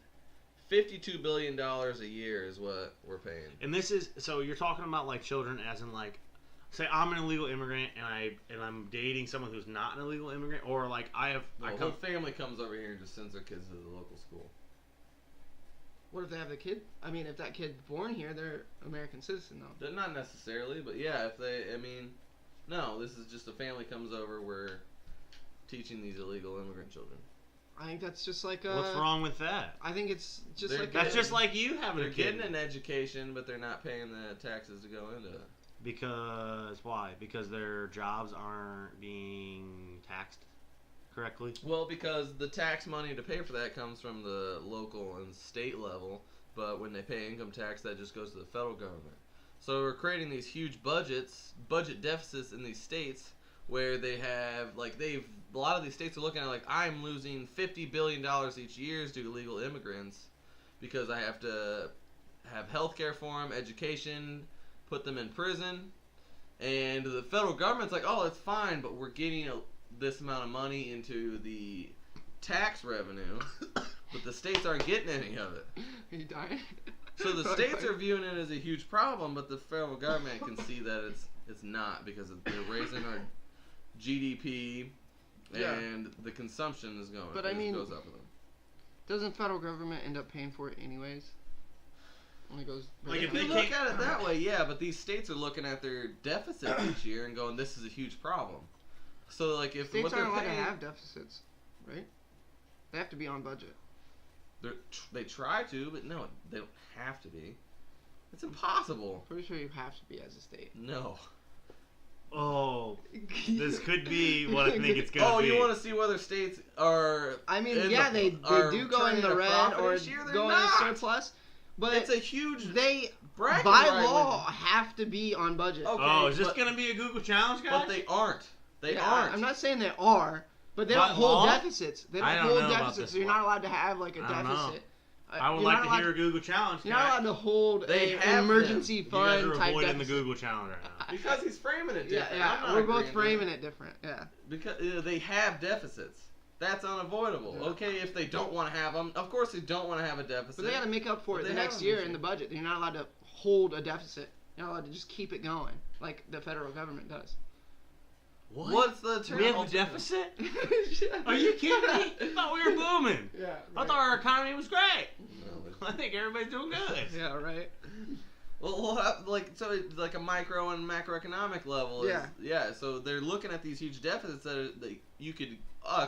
$52 billion a year is what we're paying. And this is, so you're talking about like children as in like, say I'm an illegal immigrant and I'm dating someone who's not an illegal immigrant, or like The whole family comes over here and just sends their kids to the local school. What if they have a kid? I mean, if that kid's born here, they're American citizen, though. They're not necessarily, but yeah, if they, I mean, no, this is just a family comes over, we're teaching these illegal immigrant children. I think that's just like what's wrong with that? I think it's just They're like That's just like you having They're a kid. getting an education, but they're not paying the taxes to go into it. Because why? Because their jobs aren't being taxed correctly. Well, because the tax money to pay for that comes from the local and state level, but when they pay income tax, that just goes to the federal government. So we're creating these huge budget deficits in these states where they have, like, a lot of these states are looking at, like, I'm losing $50 billion each year due to illegal immigrants because I have to have health care for them, education, put them in prison, and the federal government's like, oh, it's fine, but we're getting this amount of money into the tax revenue, but the states aren't getting any of it. Are you dying? So the states are viewing it as a huge problem, but the federal government can see that it's not, because they're raising our GDP and the consumption is going. But I mean, goes up with them. Doesn't federal government end up paying for it anyways? Only goes. Like, If they you look can't- at it that way, yeah, but these states are looking at their deficit each year and going, this is a huge problem. So, like, if States what they're aren't allowed to paying, have deficits, right? They have to be on budget. they try to, but no, they don't have to be. It's impossible. Pretty sure you have to be as a state. No. Oh, this could be what I think it's gonna Oh, be. you want to see whether states are? I mean, in yeah, the- they are do go in turning the a red profit or each year? They're go in a not. surplus. But it's a huge they, bracket by right law, have to be on budget. Okay, Oh, is this but- gonna be a Google challenge, guys? But they aren't. They Yeah, aren't. I'm not saying they are, but they By don't hold law? deficits. They I don't don't hold know about deficits, this so you're law. not allowed to have like a I don't know. deficit. I would You're like not to allowed hear a Google challenge. You're not allowed to hold They an have emergency You guys fund are type avoiding deficit. the Google challenge right now. Because he's framing it Yeah, different. I'm yeah, not we're both agreeing framing to it different. Yeah. Because they have deficits. That's unavoidable. Yeah. Okay, if they don't want to have them, of course they don't want to have a deficit. But they got to make up for But it they the next haven't year this in year. the budget. You're not allowed to hold a deficit. You're not allowed to just keep it going like the federal government does. What? What's the term? We have a deficit? Are you kidding me? I thought we were booming. Yeah. I thought our economy was great. No, I think everybody's doing good. Yeah, right. well, we'll have, so it's like a micro and macroeconomic level. Yeah. So they're looking at these huge deficits that you could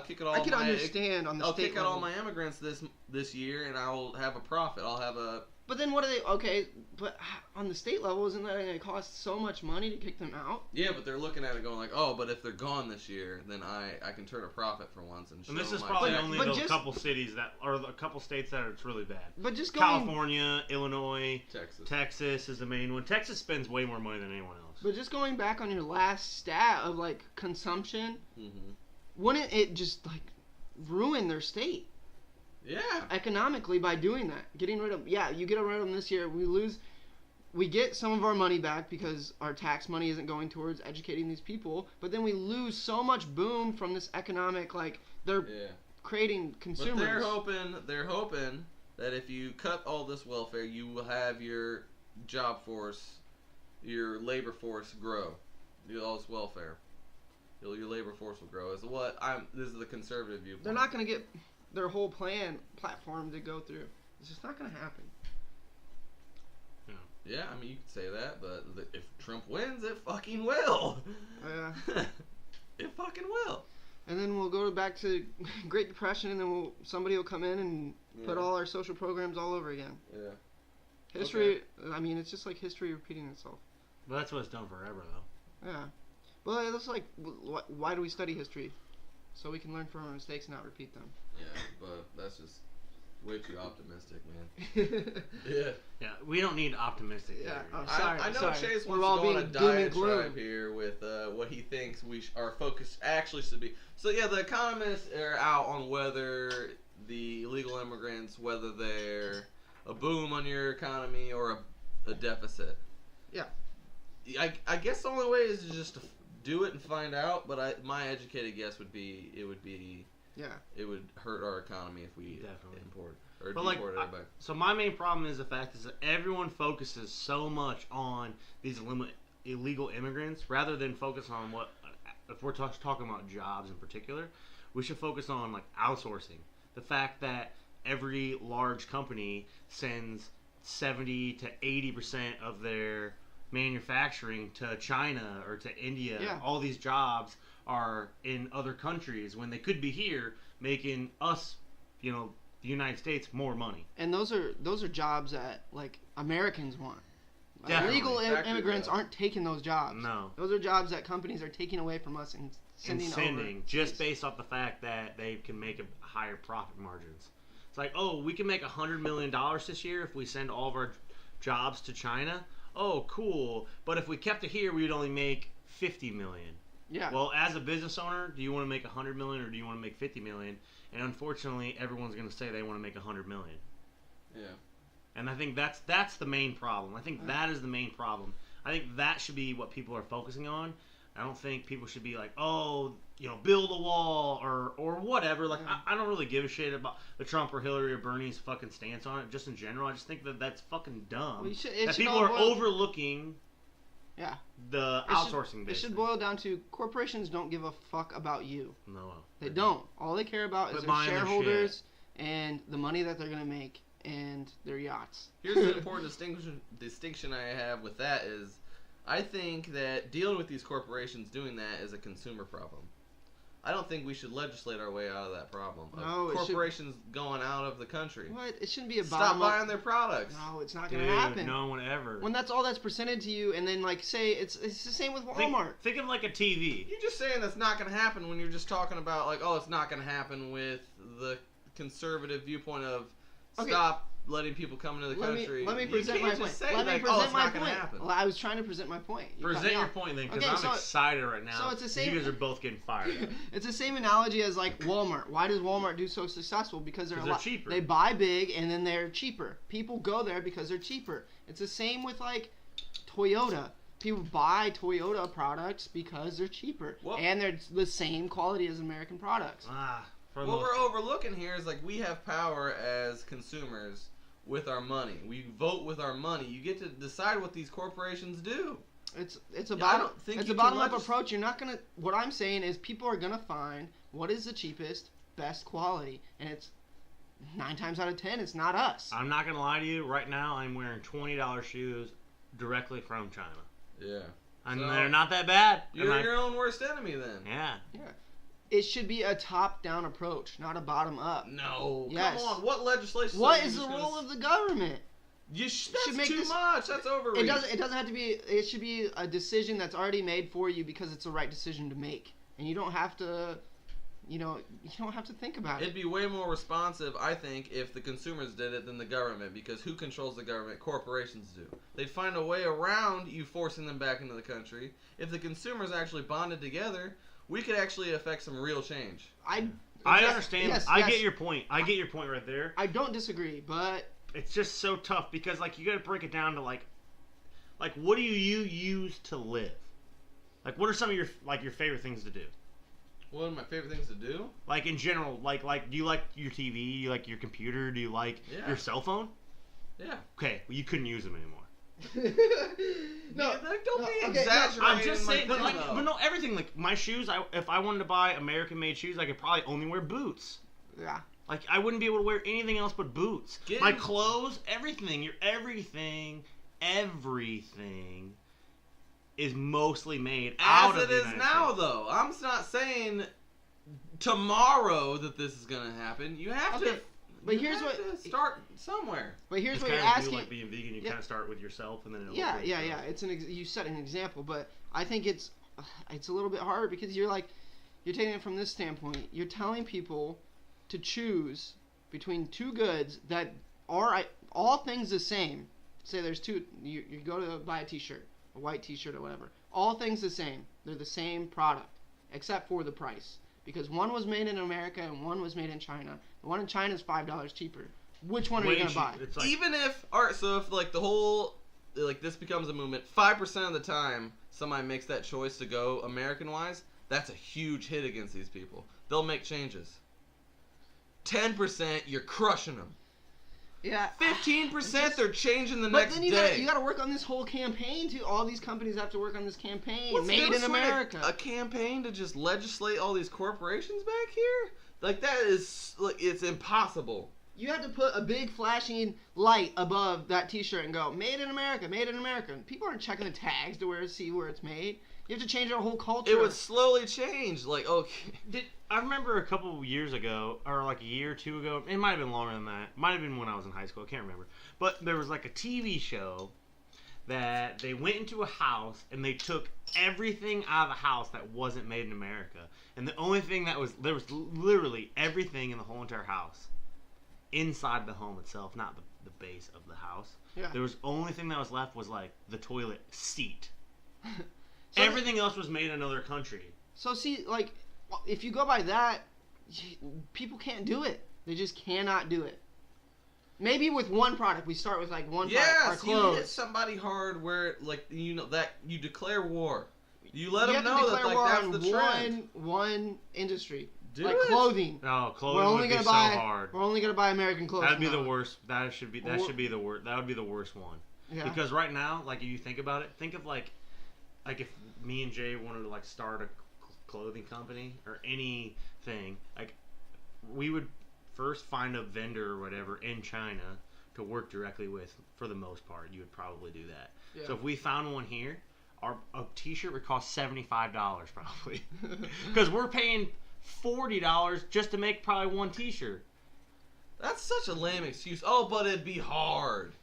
kick it all. I can understand on the I'll state kick out all level. my immigrants this year, and I'll have a profit. I'll have a. But then what are they? Okay, but on the state level, isn't that going to cost so much money to kick them out? Yeah, but they're looking at it going like, oh, but if they're gone this year, then I can turn a profit for once and show And this is my probably tax. only but the just- couple cities that, or a couple states that it's really bad. But just going, California, Illinois, Texas. Texas is the main one. Texas spends way more money than anyone else. but just going back on your last stat of like consumption, Mm-hmm. wouldn't it just like ruin their state Yeah. economically by doing that? Getting rid of, you get rid of them this year, we get some of our money back because our tax money isn't going towards educating these people, but then we lose so much boom from this economic, like they're Yeah. creating consumers. But they're hoping that if you cut all this welfare, you will have your job force, your labor force grow. All this welfare, your labor force will grow. This is the conservative viewpoint. They're not going to get their whole platform to go through. It's just not going to happen. Yeah, I mean you could say that, but if Trump wins, it fucking will. It fucking will. And then we'll go back to Great Depression, and then somebody will come in and put all our social programs all over again. Yeah. History, I mean, it's just like history repeating itself. But that's what it's done forever, though. Yeah. Well, it's like, why do we study history? So we can learn from our mistakes and not repeat them. Yeah, but that's just way too optimistic, man. Yeah. Yeah, we don't need optimistic. Yeah, theories. oh, sorry, I know sorry. Chase We're wants all to go on a being doom and diatribe gloom. here with what he thinks our focus actually should be. So yeah, the economists are out on whether the illegal immigrants, whether they're a boom on your economy or a deficit. Yeah. I guess the only way is just to do it and find out. But my educated guess would be it would hurt our economy if we Definitely. import or But, like, deport everybody. So my main problem is the fact is that everyone focuses so much on these illegal immigrants rather than focus on what, if we're talking about jobs in particular, we should focus on like outsourcing. The fact that every large company sends 70 to 80% of their manufacturing to China or to India. Yeah. All these jobs are in other countries when they could be here making us, the United States more money. And those are jobs that like Americans want. Definitely. Illegal Factory immigrants jobs. aren't taking those jobs. No. Those are jobs that companies are taking away from us and sending over. Just based off the fact that they can make a higher profit margins. It's like, oh, we can make $100 million this year if we send all of our jobs to China. Oh, cool. But if we kept it here, we would only make $50 million. Yeah. Well, as a business owner, do you want to make $100 million or do you want to make $50 million? And unfortunately, everyone's going to say they want to make $100 million. Yeah. And I think that's the main problem. I think that is the main problem. I think that should be what people are focusing on. I don't think people should be like, oh, build a wall or whatever. Like, I don't really give a shit about the Trump or Hillary or Bernie's fucking stance on it. Just in general, I just think that that's fucking dumb. Well, it that should people all are boil- overlooking Yeah. the outsourcing It should boil down to corporations don't give a fuck about you. No. They don't. All they care about is Quit their buying their shareholders and the money that they're gonna make and their yachts. Here's an important distinction I have with that is I think that dealing with these corporations doing that is a consumer problem. I don't think we should legislate our way out of that problem. Of No, it should- corporations going out of the country. What? It shouldn't be a Stop bottom up. buying their products. No, it's not Dude, gonna happen. no one ever. When that's all that's presented to you, and then like say it's the same with Walmart. Think of like a TV. You're just saying that's not going to happen when you're just talking about like, oh, it's not going to happen with the conservative viewpoint of Okay. stop letting people come into the Let country. me you present can't my point. just say Let me like, present it's my not gonna point. happen. Well, I was trying to present my point. You cut Present me your off. point then, because Okay, I'm so- excited right now. so it's the same- You guys are both getting fired. It's the same analogy as like Walmart. Why does Walmart do so successful? Because they're a 'Cause they're lot cheaper. They buy big and then they're cheaper. People go there because they're cheaper. It's the same with like Toyota. People buy Toyota products because they're cheaper Well- and they're the same quality as American products. For the What most we're overlooking here is like we have power as consumers with our money. We vote with our money. You get to decide what these corporations do. It's I a bottom don't think it's you a can bottom up legis- approach. You're not gonna. What I'm saying is people are gonna find what is the cheapest, best quality, and it's 9 times out of 10 it's not us. I'm not gonna lie to you. Right now, I'm wearing $20 shoes directly from China, Yeah. and So, they're not that bad. You're And your own worst enemy then. yeah. It should be a top-down approach, not a bottom-up. No. Yes. Come on. What legislation? What is the role of the government? That's make too this- much. That's overreach. It doesn't have to be. It should be a decision that's already made for you because it's the right decision to make, and you don't have to. You don't have to think about It'd it. be way more responsive, I think, if the consumers did it than the government, because who controls the government? Corporations do. They'd find a way around you forcing them back into the country. If the consumers actually bonded together, we could actually affect some real change. I Yes, understand. yes, I yes. get your point. I get your point right there. I don't disagree, but It's just so tough because like you got to break it down to like what do you use to live? Like what are some of your favorite things to do? One of my favorite things to do? Like in general, like do you like your TV? Do you like your computer? Do you like Yeah. your cell phone? Yeah. Okay, well, you couldn't use them anymore. No, don't be okay, no, exaggerating. I'm just my saying, but thing, like, though. but no, everything. Like my shoes, if I wanted to buy American-made shoes, I could probably only wear boots. yeah. Like I wouldn't be able to wear anything else but boots. Get My in- clothes, everything, everything is mostly made out As of it the is United now, States. though. I'm not saying tomorrow that this is going to happen. You have Okay, to. but you here's have what- to start somewhere. But here's It's what you're kinda asking. like being vegan. You Yeah. kind of start with yourself, and then it'll Yeah, work yeah, itself. yeah. You set an example, but I think it's a little bit harder because you're taking it from this standpoint. You're telling people to choose between two goods that are all things the same. Say there's two. You go to buy a T-shirt, a white T-shirt or whatever. All things the same. They're the same product, except for the price. Because one was made in America and one was made in China. The one in China is $5 cheaper. Which one are you Way gonna buy? cheap- It's like, Even if, alright, so if like the whole, like this becomes a movement, 5% of the time somebody makes that choice to go American-wise, that's a huge hit against these people. They'll make changes. 10%, you're crushing them. Yeah. 15%, they're changing the But next then day. you gotta work on this whole campaign too. All these companies have to work on this campaign. What's the Made in difference between America. A campaign to just legislate all these corporations back here? Like that is like it's impossible. You have to put a big flashing light above that T-shirt and go, "Made in America, made in America." People aren't checking the tags to see where it's made. You have to change our whole culture. It would slowly change. Like okay, I remember a couple of years ago, or like a year or two ago, it might have been longer than that. Might have been when I was in high school, I can't remember. But there was like a TV show that they went into a house and they took everything out of the house that wasn't made in America. And the only thing there was literally everything in the whole entire house. Inside the home itself, not the base of the house. Yeah. There was only thing that was left was like the toilet seat. So Everything else was made in another country. So see, like, if you go by that, people can't do it. They just cannot do it. Maybe with one product, we start with like one product, our yes, you hit clothes. somebody hard where like you know that you declare war. You let You them have to know that declare like war that's on the trend. one industry, Do like it. clothing. Oh, We're clothing only would be gonna so buy. hard. We're only gonna buy American clothes. That'd be now. the worst. That should be the worst. That would be the worst one. Yeah. Because right now, like if you think about it, think of like if me and Jay wanted to like start a clothing company or anything, like we would first find a vendor or whatever in China to work directly with. For the most part, you would probably do that. Yeah. So if we found one here, a T-shirt would cost $75 probably, because we're paying $40 just to make probably one T-shirt. That's such a lame excuse. Oh, but it'd be hard.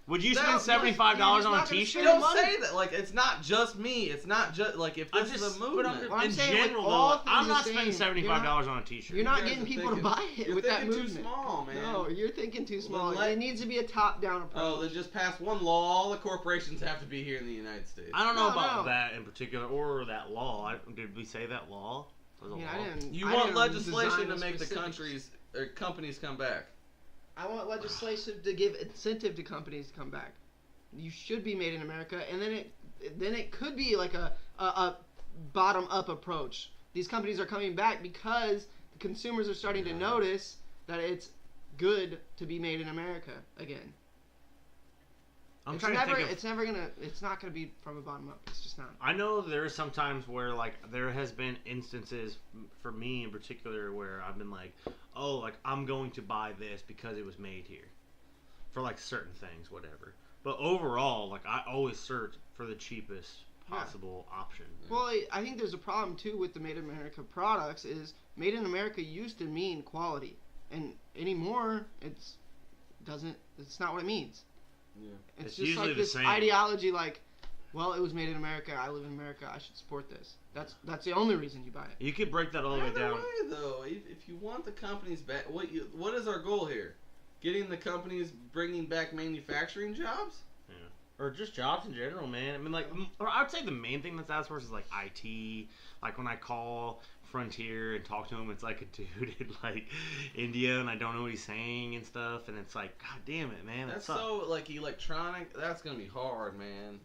Would you No, spend $75 you're just on a not gonna T-shirt? spend Don't say that. Like, it's not just me. It's not just like if I'm this just is a movement. I'm in saying, like, general, all though, things I'm the not same. spending You're $75 on a T-shirt. You're not guys getting are people to thinking- buy it you're with that thinking movement. too small, man. No, you're thinking too small. Well, let- It needs to be a top-down approach. Oh, they just passed one law. All the corporations have to be here in the United States. I don't know No, about no. that in particular or that law. Did we say that law? Was a I mean, law? I didn't. You I want didn't legislation design to make the specifics. countries or companies come back. I want legislation to give incentive to companies to come back. You should be made in America, and then it could be like a bottom up approach. These companies are coming back because the consumers are starting to notice that it's good to be made in America again. I'm It's trying never, to think of. it's not gonna be from a bottom up. It's just not. I know there are some times where like there has been instances for me in particular where I've been like, oh, like I'm going to buy this because it was made here, for like certain things, whatever. But overall, like I always search for the cheapest possible option. Well, I think there's a problem too with the Made in America products. Is Made in America used to mean quality, and anymore it's not what it means. Yeah. It's It's just usually like the this same. ideology, like, well, it was made in America. I live in America. I should support this. That's the only reason you buy it. You could break that all the way Either down. way, though, if you want the companies back, what is our goal here? Getting the companies bringing back manufacturing jobs? Or just jobs in general, man. I mean, like, or I would say the main thing that's outsourced is like IT. Like when I call Frontier and talk to him, it's like a dude in like India, and I don't know what he's saying and stuff. And it's like, God damn it, man. That's That so like electronic. That's gonna be hard, man.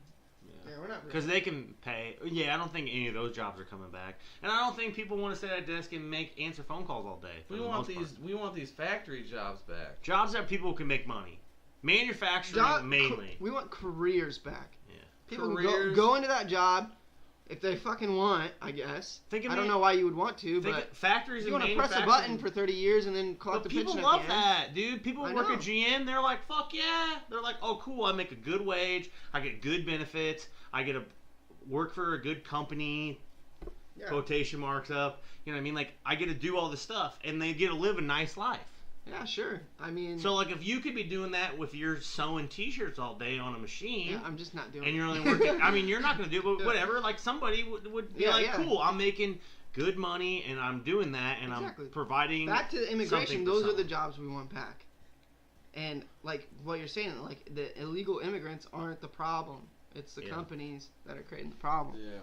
Yeah, we're not. because they can pay. Yeah, I don't think any of those jobs are coming back, and I don't think people want to sit at a desk and answer phone calls all day. for We the want most part. we want these factory jobs back. jobs that people can make money. Manufacturing mainly. We want careers back. Yeah. People can Careers. go into that job if they fucking want. I guess. Think of I don't it- know why you would want to, Think but factories if you and want to press a manufacturing. button for 30 years and then collect But the people pension love at the end. that, dude. People I work know. at GM, they're like, fuck yeah. They're like, oh, cool, I make a good wage, I get good benefits, I get to work for a good company, Yeah. quotation marks up. You know what I mean? Like, I get to do all this stuff, and they get to live a nice life. Yeah, sure. I mean, So, like, if you could be doing that with your sewing T-shirts all day on a machine, yeah, I'm just not doing and it. you're only working, I mean, you're not going to do it, but Yeah. whatever. Like, somebody would be Yeah, like, yeah. cool, I'm making good money, and I'm doing that, and Exactly. I'm providing Back to immigration, something for those are the someone. jobs we want back. And like what you're saying, like the illegal immigrants aren't the problem. It's the Yeah. companies that are creating the problem. Yeah.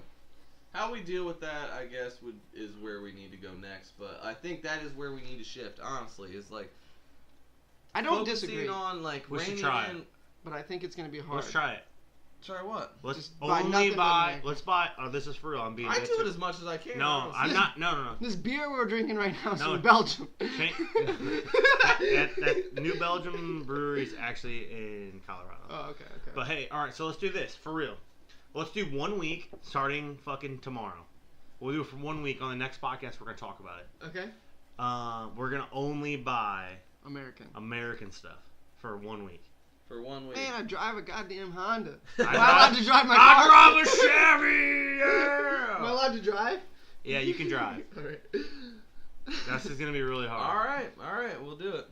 How we deal with that, I guess, is where we need to go next. But I think that is where we need to shift. Honestly, is like I don't focusing disagree, on like We should reining try in. but I think it's going to be hard. Let's try it. Try what? Let's Just buy only nothing but buy. American. Let's buy. Oh, this is for real. I'm being. I dead do it serious. as much as I can. No, honestly. I'm not. No. This beer we're drinking right now is No. from Belgium. That New Belgium brewery is actually in Colorado. Oh, okay. But hey, all right. So let's do this for real. Let's do 1 week starting fucking tomorrow. We'll do it for 1 week. On the next podcast, we're gonna talk about it. Okay. We're gonna only buy American. American stuff for 1 week. For 1 week. Man, I drive a goddamn Honda. I Am I allowed to drive my car? I drive a Chevy. Am I Yeah. allowed to drive? Yeah, you can drive. All right. That's just gonna be really hard. All right, we'll do it.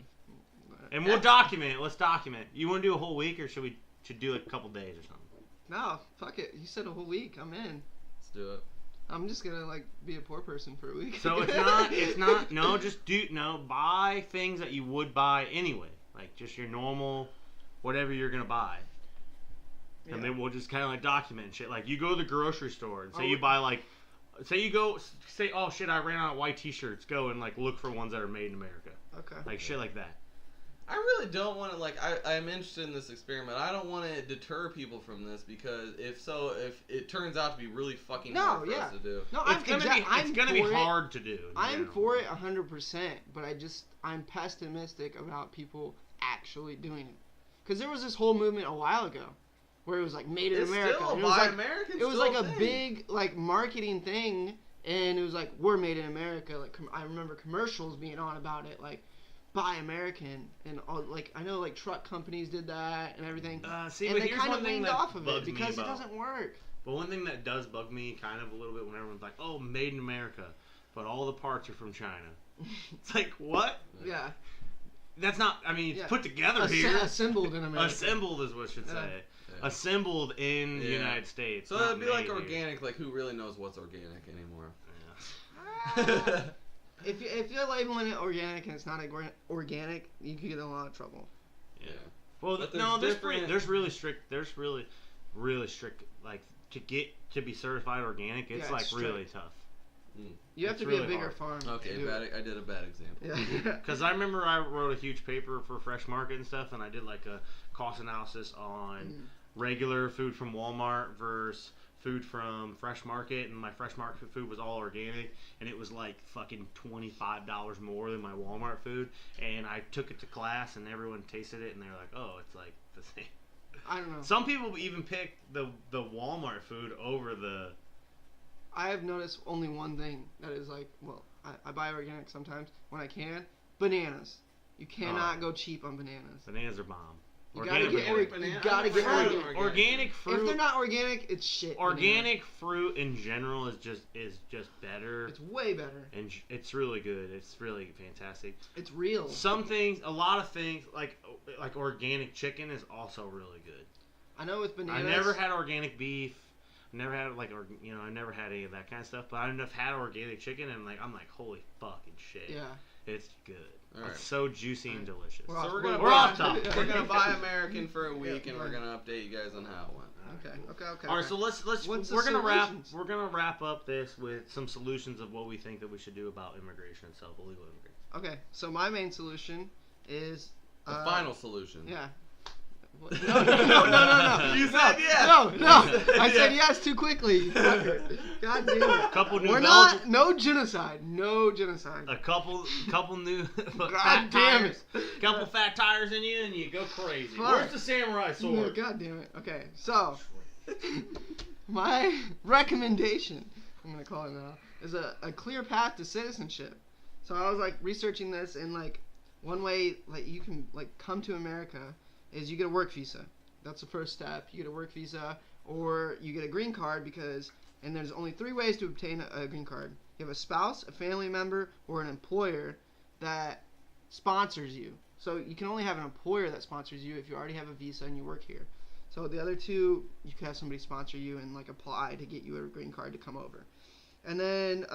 And we'll document it. Let's document. You want to do a whole week, or should we do like a couple days or something? No, fuck it. You said a whole week. I'm in. Let's do it. I'm just gonna like be a poor person for a week. So buy things that you would buy anyway, like just your normal, whatever you're gonna buy, and then we'll just kind of like document shit. Like you go to the grocery store and say you buy like, say oh shit, I ran out of white T-shirts. Go and like look for ones that are made in America, Okay. like shit like that. I really don't want to I'm interested in this experiment. I don't want to deter people from this because if it turns out to be really fucking hard for us to do. No, It's gonna be hard to do. in I'm general. for it 100%, but I'm pessimistic about people actually doing it. Because there was this whole movement a while ago where it was like made in It's America. still and a Buy American. it was still like a thing. big like marketing thing, and it was like we're made in America. Like I remember commercials being on about it, like buy American, and all, like I know like truck companies did that and everything. See, and but they here's kind one of thing leaned that off of it bugs me because it about- doesn't work. But one thing that does bug me kind of a little bit when everyone's like, oh, made in America, but all the parts are from China. It's like, what? Yeah. That's not. I mean, it's Yeah. put together here. Assembled in America. Assembled is what should say. Yeah. Assembled in the Yeah. United States. So not it'd be like made here. organic. Like who really knows what's organic anymore? Yeah. If you're labeling it organic and it's not organic, you could get in a lot of trouble. Yeah. Well, But no, there's different- there's really strict. There's really strict. Like to be certified organic, it's Yeah, like it's really tough. You have It's to be a really bigger hard. farm. Okay, to do it. I did a bad example. Yeah. Because I remember I wrote a huge paper for Fresh Market and stuff, and I did like a cost analysis on regular food from Walmart versus food from Fresh Market, and my Fresh Market food was all organic, and it was like fucking $25 more than my Walmart food. And I took it to class, and everyone tasted it, and they were like, "Oh, it's like the same." I don't know. Some people even pick the Walmart food over the. I have noticed only one thing that is like, well, I buy organic sometimes when I can. Bananas. You cannot go cheap on bananas. Bananas are bomb. You gotta get banana. organic. Organic fruit. If they're not organic, it's shit. Organic fruit in general is just better. It's way better. And it's really good. It's really fantastic. It's real. Some things, a lot of things, like organic chicken is also really good. I know with bananas. I never had organic beef. Never had I never had any of that kind of stuff. But I've had organic chicken, and I'm like, holy fucking shit. Yeah. It's good. All right. It's so juicy and delicious. We're So off- we're gonna we're off buy, topic. we're gonna buy American for a week, Yeah, and we're gonna update you guys on how it went. Okay. All right, so let's What's the we're solutions? gonna wrap up this with some solutions of what we think that we should do about immigration itself, illegal immigrants. Okay. So my main solution is The final solution. Yeah. What? No. You said yes. No. I said yes too quickly. You fucker. God damn it. Couple new We're Belgian- not. No genocide. No genocide. A couple new God fat damn tires, couple fat tires in you, and you go crazy. Fuck. Where's the samurai Yeah, sword? God damn it. Okay. So my recommendation, I'm gonna call it now, is a clear path to citizenship. So I was like researching this, and like one way like you can like come to America is you get a work visa. That's the first step. You get a work visa, or you get a green card and there's only 3 ways to obtain a green card. You have a spouse, a family member, or an employer that sponsors you. So you can only have an employer that sponsors you if you already have a visa and you work here. So the other 2, you can have somebody sponsor you and like apply to get you a green card to come over. And then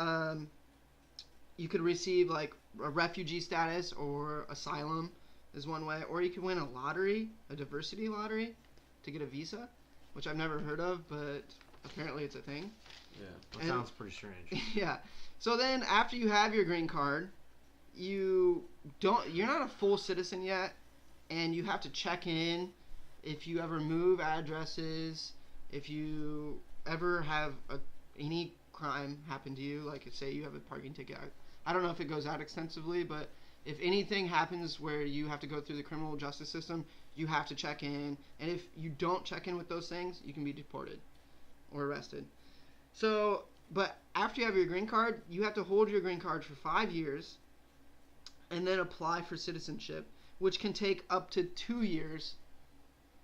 you could receive like a refugee status or asylum is one way, or you can win a lottery, a diversity lottery, to get a visa, which I've never heard of, but apparently it's a thing. Yeah. That sounds pretty strange. Yeah. So then after you have your green card, you're not a full citizen yet, and you have to check in if you ever move addresses, if you ever have any crime happen to you, like say you have a parking ticket. I don't know if it goes out extensively, but if anything happens where you have to go through the criminal justice system, you have to check in. And if you don't check in with those things, you can be deported or arrested. So, but after you have your green card, you have to hold your green card for 5 years and then apply for citizenship, which can take up to 2 years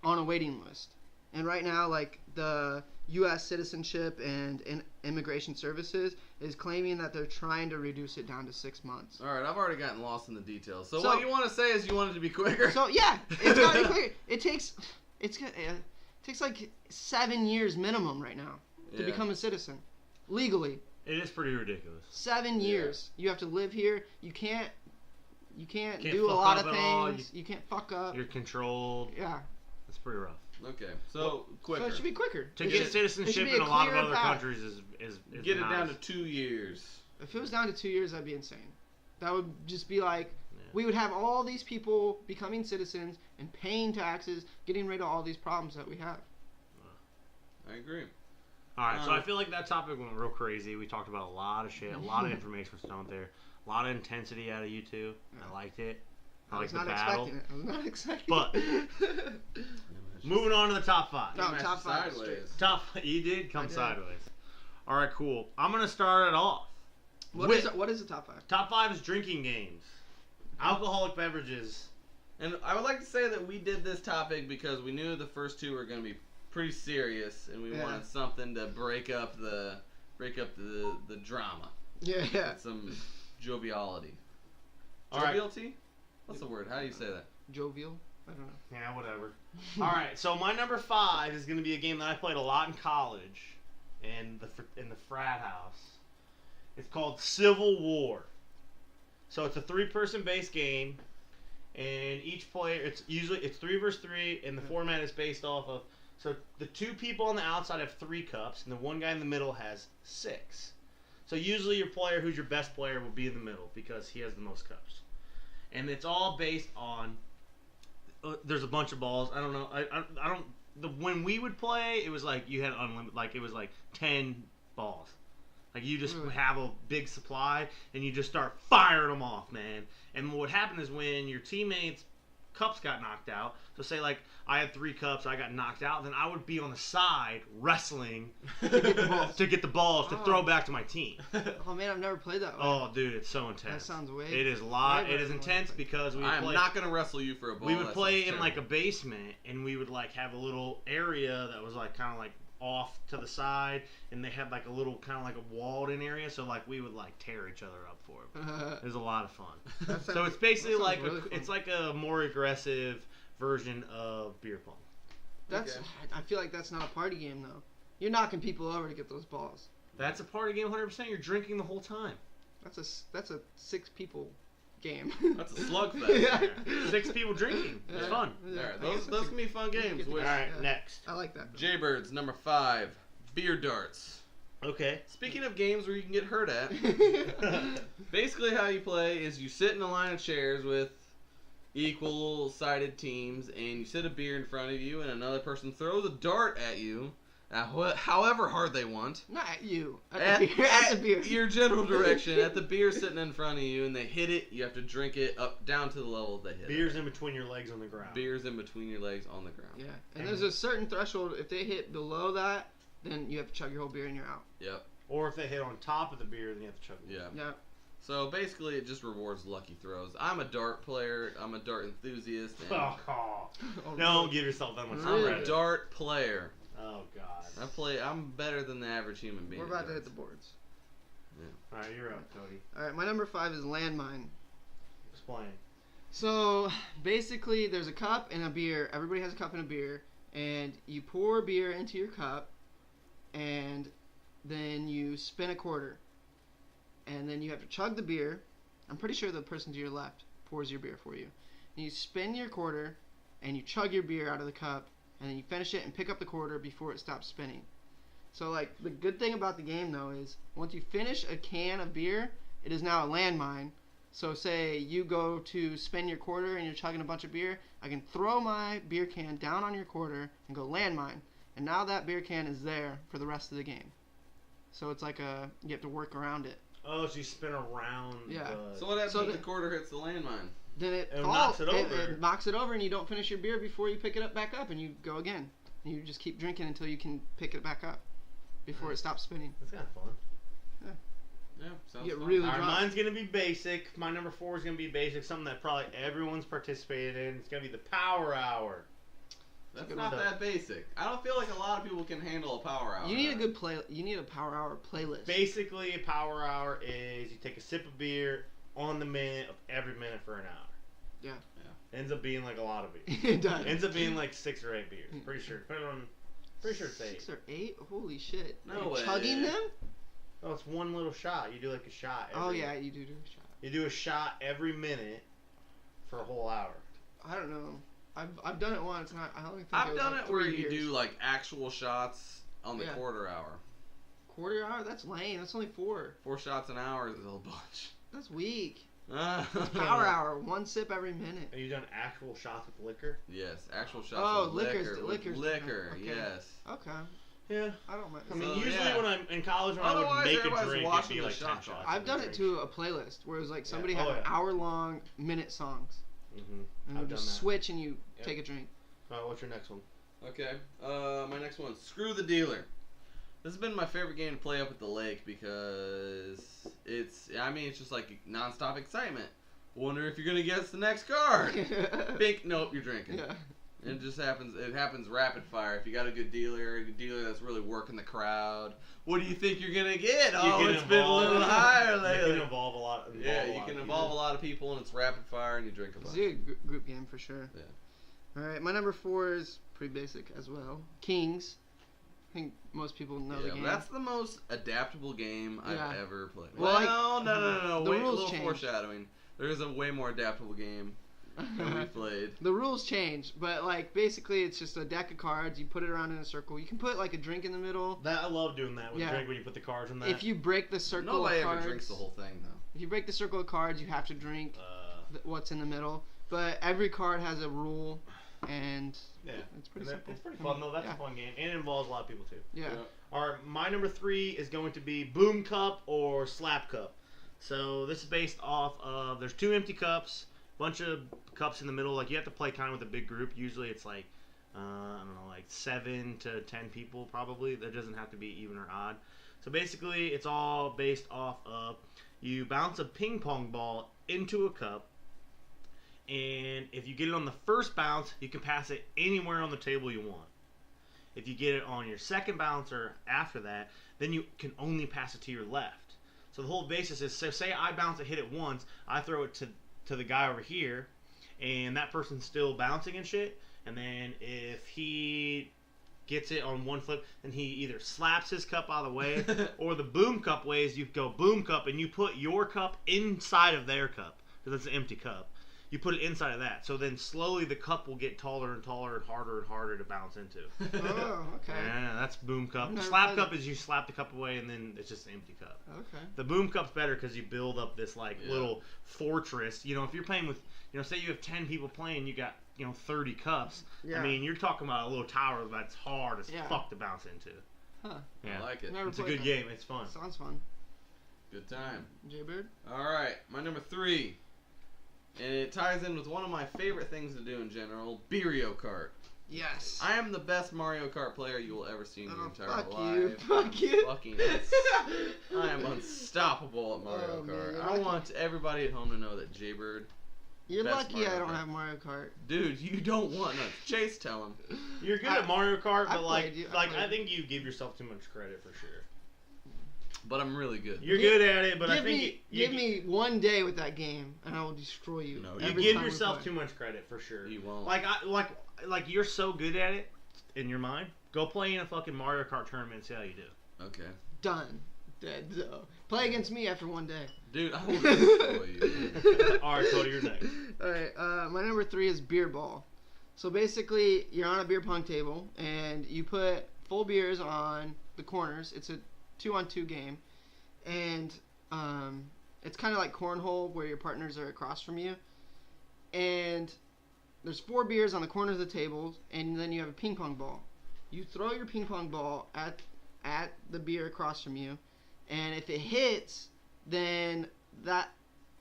on a waiting list. And right now, like the U.S. Citizenship and Immigration Services is claiming that they're trying to reduce it down to 6 months. All right, I've already gotten lost in the details. So So- what you want to say is you want it to be quicker? So yeah, it's got to be quicker. It takes like 7 years minimum right now to Yeah. become a citizen, legally. It is pretty ridiculous. 7 years. You have to live here. You can't do a fuck lot up of at all. things. You can't fuck up. You're controlled. Yeah. It's pretty rough. Okay, so quicker. So it should be quicker. To It get should- citizenship it should be in a lot of clear other path. countries is Get it nice. down to 2 years. If it was down to 2 years, that'd be insane. That would just be like, Yeah. we would have all these people becoming citizens and paying taxes, getting rid of all these problems that we have. I agree. All right, so I feel like that topic went real crazy. We talked about a lot of shit, a lot of information was thrown there, a lot of intensity out of you two. I liked it. I I liked was the not battle. expecting it. I was not expecting But- it. Moving on to the top 5. No, Match top 5 is sideways. Top, you did come I did. sideways. All right, cool. I'm gonna start it off. What With- is the top 5? Top 5 is drinking games, alcoholic beverages. And I would like to say that we did this topic because we knew the first 2 were going to be pretty serious, and we Yeah. wanted something to break up the drama. Yeah. Some joviality. All right. Joviality? What's the word? How do you say that? Jovial. I don't know. Yeah, whatever. All right, so my number 5 is going to be a game that I played a lot in college, in the frat house. It's called Civil War. So it's a 3-person base game, and each player it's 3 versus 3, and the format is based off of, so the 2 people on the outside have 3 cups, and the one guy in the middle has 6. So usually your player who's your best player will be in the middle because he has the most cups, and it's all based on. There's a bunch of balls. I don't know. I don't. When we would play, it was like you had unlimited. Like it was like 10 balls. Like you just have a big supply and you just start firing them off, man. And what happened is when your teammates' cups got knocked out. So say like I had 3 cups, I got knocked out, then I would be on the side wrestling to get the balls to throw back to my team. Oh man, I've never played that way. Oh dude, it's so intense. That sounds way. It is intense because we would play. I'm not gonna wrestle you for a ball. We would play in like a basement, and we would like have a little area that was like kind of like off to the side, and they had like a little kind of like a walled-in area, so like we would like tear each other up for it. It was a lot of fun. So it's basically like really it's like a more aggressive version of beer pong. That's. Okay. I feel like that's not a party game though. You're knocking people over to get those balls. That's a party game, 100%. You're drinking the whole time. That's a 6 people game. That's a slugfest. Yeah. 6 people drinking. It's Yeah. fun. All right, those can be fun games. All right, next. I like that. Jaybirds number 5, beer darts. Okay. Speaking of games where you can get hurt at, basically how you play is you sit in a line of chairs with equal-sided teams, and you sit a beer in front of you, and another person throws a dart at you, however hard they want. Not at you. At the beer. Your general direction, at the beer sitting in front of you, and they hit it. You have to drink it up down to the level they hit. Beer's in between your legs on the ground. Beer's in between your legs on the ground. Yeah, and there's a certain threshold. If they hit below that, then you have to chug your whole beer and you're out. Yep. Or if they hit on top of the beer, then you have to chug it. Yeah. Yeah. So basically, it just rewards lucky throws. I'm a dart player. I'm a dart enthusiast. And Oh, Oh, don't give yourself that much I'm a credit. dart player. Oh God. I'm better than the average human being. We're at about to hit darts. the boards. All right, you're up, Cody. All right, my number 5 is landmine. Explain. So basically, there's a cup and a beer. Everybody has a cup and a beer, and you pour beer into your cup, and then you spin a quarter, and then you have to chug the beer. I'm pretty sure the person to your left pours your beer for you. And you spin your quarter, and you chug your beer out of the cup, and then you finish it and pick up the quarter before it stops spinning. So like the good thing about the game though is once you finish a can of beer, it is now a landmine. So say you go to spin your quarter and you're chugging a bunch of beer, I can throw my beer can down on your quarter and go landmine. And now that beer can is there for the rest of the game. So it's like you have to work around it. Oh, so you spin around. Yeah. So what happens So if the- the quarter hits the landmine? Then it It falls, knocks it over. It knocks it over and you don't finish your beer before you pick it up back up and you go again. And you just keep drinking until you can pick it back up before it stops spinning. That's kind of fun. Yeah, sounds get fun. really All right, drunk. mine's gonna be basic. My number 4 is gonna be basic. Something that probably everyone's participated in. It's gonna be the Power Hour. That's good not one. that basic. I don't feel like a lot of people can handle a power hour. You need a good You need a Power Hour playlist. Basically, a Power Hour is you take a sip of beer on the minute of every minute for an hour. Yeah. Ends up being like a lot of beers. It does. Ends up being like 6 or 8 beers. Pretty sure. Pretty sure it's 8. 6 or 8? Holy shit. No You're way. chugging them? Oh, it's one little shot. You do like a shot. Oh every- yeah, you do a shot. You do a shot every minute for a whole hour. I don't know. I've done it once and I only think I've was done like it where 3 you years. do like actual shots on the Yeah. quarter hour. Quarter hour? That's lame. That's only 4. 4 shots an hour is a bunch. That's weak. Power Power hour. 1 sip every minute. Have you done actual shots with liquor? Yes, actual shots. Oh, with liquor's- liquor. liquor's With different. liquor. Okay. Yes. Okay. Yeah. I don't mind. I mean, So, usually yeah. when I'm in college, when I would Otherwise, make a everybody's drink, it'd watching be the like 10 shot shots. clock. I've done it to a playlist where it was like somebody Yeah. had Oh, an yeah. hour-long minute songs. Mm-hmm. And I've you done just that. switch and you Yep. take a drink. What's your next one? Okay. My next one, Screw the Dealer. This has been my favorite game to play up at the lake because it's just like nonstop excitement. Wonder if you're gonna guess the next card. Bink, nope, you're drinking. Yeah. It just happens. It happens rapid fire. If you got a good dealer that's really working the crowd, what do you think you're gonna get? Oh, it's been a little higher lately. You can involve a lot. You can involve a lot of people, and it's rapid fire, and you drink a bunch. It's a group game for sure. Yeah. All right, my number 4 is pretty basic as well. Kings. I think most people know the game. That's the most adaptable game I've ever played. Well, No. The Wait, rules a little change. foreshadowing. There is a way more adaptable game that we played. The rules change, but like basically it's just a deck of cards. You put it around in a circle. You can put like a drink in the middle. I love doing that with a drink when you put the cards in that. If you break the circle Nobody of cards, ever drinks the whole thing though. If you break the circle of cards, you have to drink what's in the middle. But every card has a rule, and it's pretty simple. It's pretty fun though. That's a fun game, and it involves a lot of people too. Yeah. All right, my number 3 is going to be Boom Cup or Slap Cup. So this is based off of there's 2 empty cups, bunch of cups in the middle. Like you have to play kind of with a big group. Usually it's like I don't know, like 7 to 10 people probably. That doesn't have to be even or odd. So basically, it's all based off of you bounce a ping pong ball into a cup, and if you get it on the first bounce, you can pass it anywhere on the table you want. If you get it on your second bounce or after that, then you can only pass it to your left. So the whole basis is, so say I bounce it, hit it once, I throw it to the guy over here, and that person's still bouncing and shit, and then if he gets it on one flip, then he either slaps his cup out of the way, or the Boom Cup ways, you go Boom Cup, and you put your cup inside of their cup, because it's an empty cup. You put it inside of that, so then slowly the cup will get taller and taller and harder to bounce into. Oh, okay. Yeah, that's Boom Cup. I've never Slap played Cup is you slap the cup away and then it's just an empty cup. Okay. The Boom Cup's better because you build up this little fortress. You know, if you're playing with, say you have 10 people playing, you got 30 cups. Yeah. I mean, you're talking about a little tower that's hard as fuck to bounce into. Huh. Yeah. I like it. Never It's a played good that. game. It's fun. Sounds fun. Good time. Jaybird? All right, my number 3. And it ties in with one of my favorite things to do in general, Mario Kart. Yes. I am the best Mario Kart player you will ever see in your entire fuck life. you. Fuck you. I am unstoppable at Mario Kart. man, I want everybody at home to know that Jaybird. You're Best lucky Mario I don't Kart. have Mario Kart. Dude, you don't want nuts. Chase, tell him. You're good at Mario Kart, but I I think you give yourself too much credit for sure. But I'm really good. You're good at it, but I Give think me one day with that game, and I will destroy you. No, you every give time we yourself play. too much credit for sure. You won't. Like you're so good at it in your mind. Go play in a fucking Mario Kart tournament and see how you do. Okay. Done. Dead. So. Play against me after one day. Dude, I will destroy you. All right, Cody, you're next. All right. My number 3 is beer ball. So basically, you're on a beer pong table, and you put full beers on the corners. It's a 2-on-2 game. And it's kind of like cornhole where your partners are across from you. And there's 4 beers on the corners of the table, and then you have a ping pong ball. You throw your ping pong ball at the beer across from you, and if it hits, then that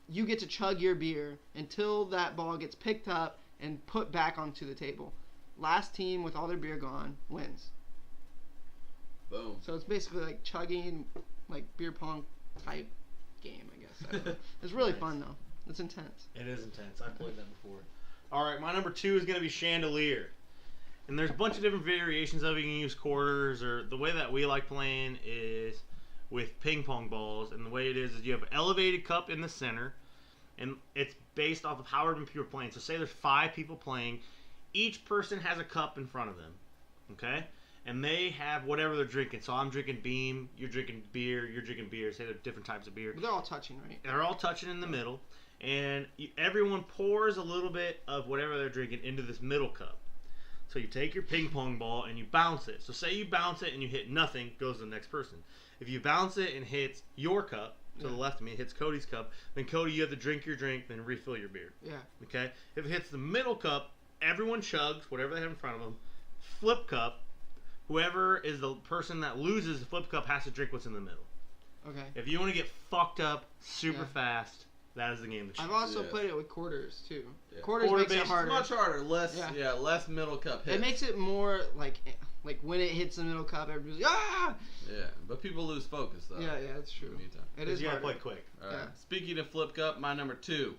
you get to chug your beer until that ball gets picked up and put back onto the table. Last team with all their beer gone wins. Boom. So it's basically like chugging, like beer pong type game, I guess. I don't know. It's really fun though. It's intense. It is intense. I've played that before. All right, my number 2 is going to be Chandelier. And there's a bunch of different variations of it. You can use quarters, or the way that we like playing is with ping pong balls. And the way it is you have an elevated cup in the center, and it's based off of however many people are playing. So say there's 5 people playing. Each person has a cup in front of them, okay? And they have whatever they're drinking. So I'm drinking Beam, you're drinking beer, you're drinking beer. Say they're different types of beer. But they're all touching, right? They're all touching in the middle, and everyone pours a little bit of whatever they're drinking into this middle cup. So you take your ping pong ball and you bounce it. So say you bounce it and you hit nothing, goes to the next person. If you bounce it and hits your cup, to the left of me, it hits Cody's cup, then Cody, you have to drink your drink, then refill your beer. Yeah. Okay? If it hits the middle cup, everyone chugs whatever they have in front of them. Flip cup, whoever is the person that loses the flip cup has to drink what's in the middle. Okay. If you want to get fucked up super fast, that is the game to choose. I've also Yes. played it with quarters too. Yeah. Quarters Quarter makes it based- harder. Much harder. Less middle cup hits. It makes it more like when it hits the middle cup, everybody's like, ah! Yeah, but people lose focus though. Yeah, that's in true. the meantime. It is You gotta harder. play quick. All right. Yeah. Speaking of flip cup, my number 2,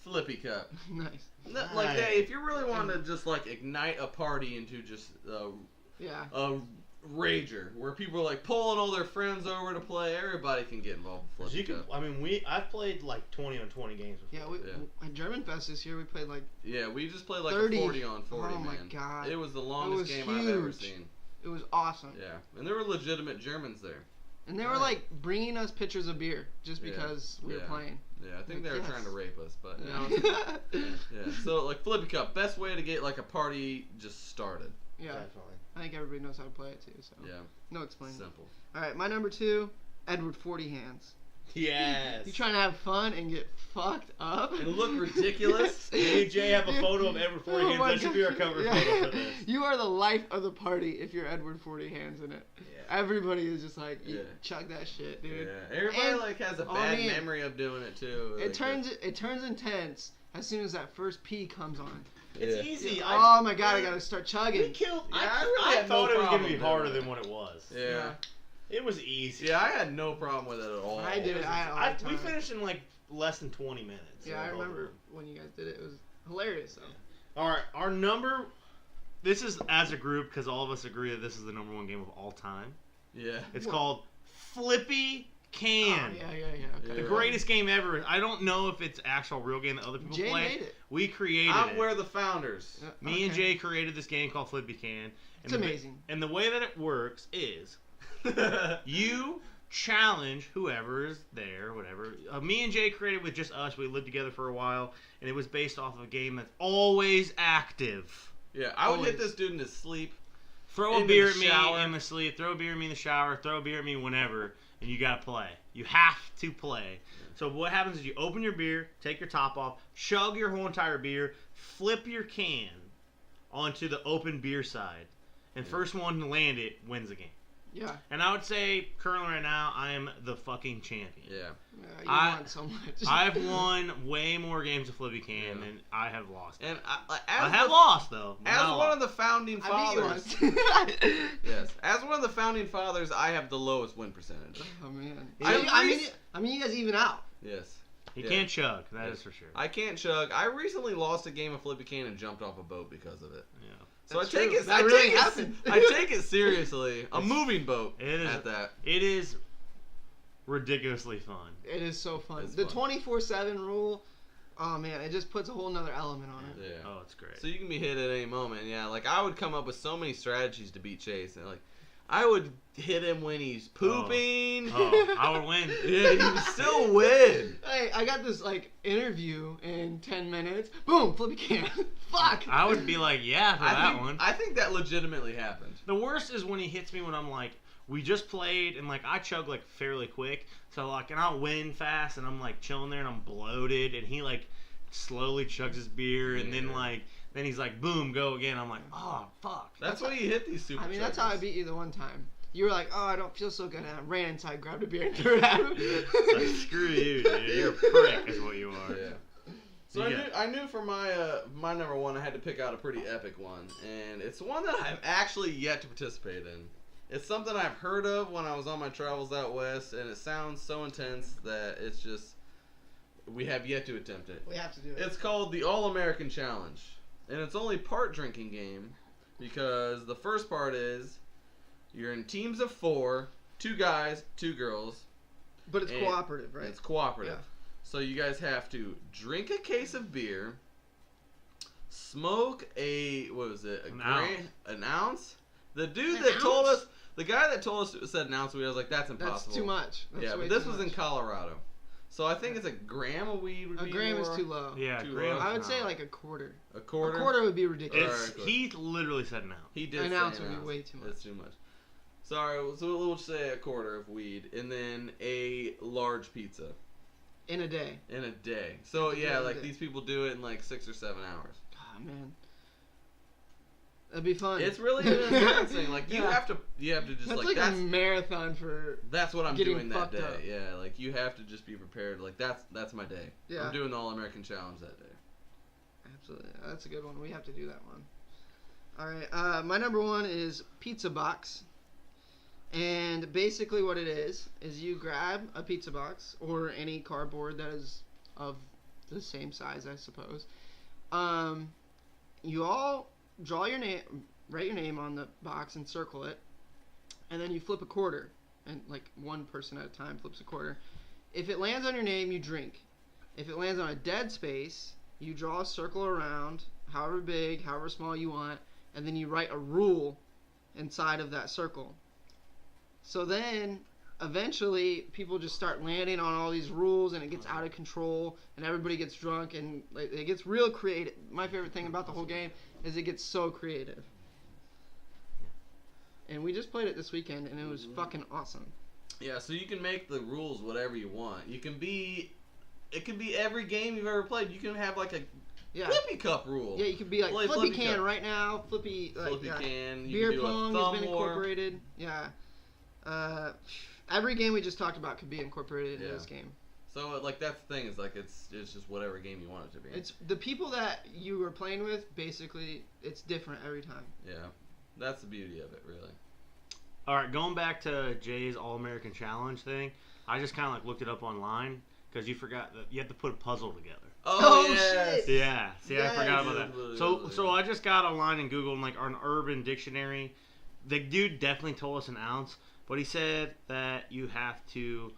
Flippy Cup. Nice. Like, hey, if you really want to just like ignite a party into just Yeah. a rager where people are like pulling all their friends over to play, everybody can get involved with Flippy Cup. I've played like 20 on 20 games before. At German Fest this year we played like Yeah, we just played like 30. a 40 on 40, Oh, man. my God. It was the longest was game I've ever huge. seen. it was awesome. Yeah, and there were legitimate Germans there. And they were like bringing us pitchers of beer just because we were playing. Yeah, I think they were Yes. trying to rape us, but Yeah. yeah. So like Flippy Cup, best way to get like a party just started. Yeah. Definitely. I think everybody knows how to play it too. So Yeah, no explaining. simple. All right, my number 2, Edward 40 Hands. Yes. You trying to have fun and get fucked up And look ridiculous. Me and Jay have a photo of Edward 40 Hands. my That should be our gosh. cover Yeah. photo for this. You are the life of the party if you're Edward 40 Hands in it. Yeah. Everybody is just like, Yeah. chug that shit, dude. Yeah, everybody And- like has a oh, bad man. memory of doing it too. It turns intense as soon as that first pee comes on. It's Yeah. easy. Oh my god, I gotta start We chugging. killed. Yeah, I I really had thought no it was gonna problem be doing harder it. than what it was. Yeah. It was easy. Yeah, I had no problem with it at all. When I did it, I had all the We time. finished in like less than 20 minutes. Yeah, I Both of remember them. when you guys did it. It was hilarious though. All right, our number. This is as a group because all of us agree that this is the number 1 game of all time. Yeah. It's What? called Flippy Can. Oh, yeah. Okay. The Yeah. greatest game ever. I don't know if it's actual real game that other people Jay play. made it. We created I'm it. where the founders. Me and Okay. Jay created this game called Flippy Can. It's amazing. And the way that it works is you challenge whoever is there, whatever. Me and Jay created with just us. We lived together for a while, and it was based off of a game that's always active. Yeah, I would hit Always. this dude in his sleep. Throw In a the beer at me shower. in my sleep. Throw a beer at me in the shower. Throw a beer at me whenever, and you gotta play. You have to play. So what happens is you open your beer, take your top off, chug your whole entire beer, flip your can onto the open beer side, and first one to land it wins the game. Yeah. And I would say currently right now I am the fucking champion. Yeah. You I- won so much. I've won way more games of Flippy Can Yeah. than I have lost. And I as have lost though. as Not one lost. of the founding I beat you fathers. once. Yes. As one of the founding fathers, I have the lowest win percentage. Oh man. I I mean, you guys even out. Yes. He Yeah. can't chug. That is for sure. I can't chug. I recently lost a game of Flippy Can and jumped off a boat because of it. Yeah. So That's I take true. it. That I really take it. happened. I take it seriously. A moving boat. It is. At that. It is ridiculously fun. It is so fun. It's The fun. 24/7 rule. Oh man, it just puts a whole nother element on it. Yeah. Oh, it's great. So you can be hit at any moment. Yeah. Like I would come up with so many strategies to beat Chase, and like I would hit him when he's pooping. Oh, I would win. Yeah, you would still win. Hey, I got this like interview in 10 minutes. Boom, Flippy Can. Fuck. I would be like, yeah, for that one. I think that legitimately happened. The worst is when he hits me when I'm like, we just played and like I chug like fairly quick, so like and I'll win fast and I'm like chilling there and I'm bloated and he like slowly chugs his beer and then Yeah. like then he's like boom go again. I'm like oh fuck. That's why you hit these super. I mean, that's how I chuggers. beat you the one time. You were like, oh, I don't feel so good. And I ran inside, grabbed a beer, and threw it at him. It's like, screw you, dude. You're a prick, is what you are. Yeah. So Yeah. I knew for my number one, I had to pick out a pretty epic one, and it's one that I've actually yet to participate in. It's something I've heard of when I was on my travels out west, and it sounds so intense that it's just we have yet to attempt it. We have to do it. It's called the All American Challenge, and it's only part drinking game because the first part is you're in teams of 4, 2 guys, 2 girls. But it's and cooperative, right? It's cooperative. Yeah. So you guys have to drink a case of beer, smoke a an ounce. The dude An that told ounce? us, the guy that told us said an ounce, we was like, that's impossible. That's too much. That's Yeah, way but this too was in much. Colorado, so I think it's a gram of weed would A be gram is more. too low. Yeah, Too grams low. I would not. say like a quarter. A quarter. A quarter would be ridiculous. It's, Alright, he literally said no. He did An say ounce an would be ounce. way too much. That's too much. Sorry, so we'll say a quarter of weed, and then a large pizza In a day. in a day. So Yeah, yeah, in a like day. these people do it in like 6 or 7 hours. Oh man. That'd be fun. It's really an endurance thing. Like you Yeah. have to just That's like like that's a marathon for. that's what I'm getting doing that fucked day. up. Yeah, like you have to just be prepared. Like that's my day. Yeah. I'm doing the All American Challenge that day. Absolutely. That's a good one. We have to do that one. All right. My number one is Pizza Box. And basically what it is you grab a pizza box or any cardboard that is of the same size, I suppose. You all draw your name, write your name on the box and circle it, and then you flip a quarter, and like one person at a time flips a quarter. If it lands on your name, you drink. If it lands on a dead space, you draw a circle around, however big, however small you want, and then you write a rule inside of that circle. So then, eventually, people just start landing on all these rules, and it gets out of control, and everybody gets drunk, and like, it gets real creative. My favorite thing about the whole game is it gets so creative. And we just played it this weekend, and it was fucking awesome. Yeah, so you can make the rules whatever you want. It can be every game you've ever played. You can have like a Flippy Cup rule. Yeah, you could be like Play Flippy Flippy Can Cup. right now. Flippy can. You Beer can do pong a has thumb been war. incorporated. Yeah. Every game we just talked about could be incorporated into this game. So like that's the thing is like it's just whatever game you want it to be. It's the people that you were playing with. Basically, it's different every time. Yeah, that's the beauty of it, really. All right, going back to Jay's All-American Challenge thing, I just kind of like looked it up online because you forgot that you have to put a puzzle together. Oh, yes. shit. Yeah, see, Yes. I forgot about that. So I just got online and Googled like an Urban Dictionary. The dude definitely told us an ounce, but he said that you have to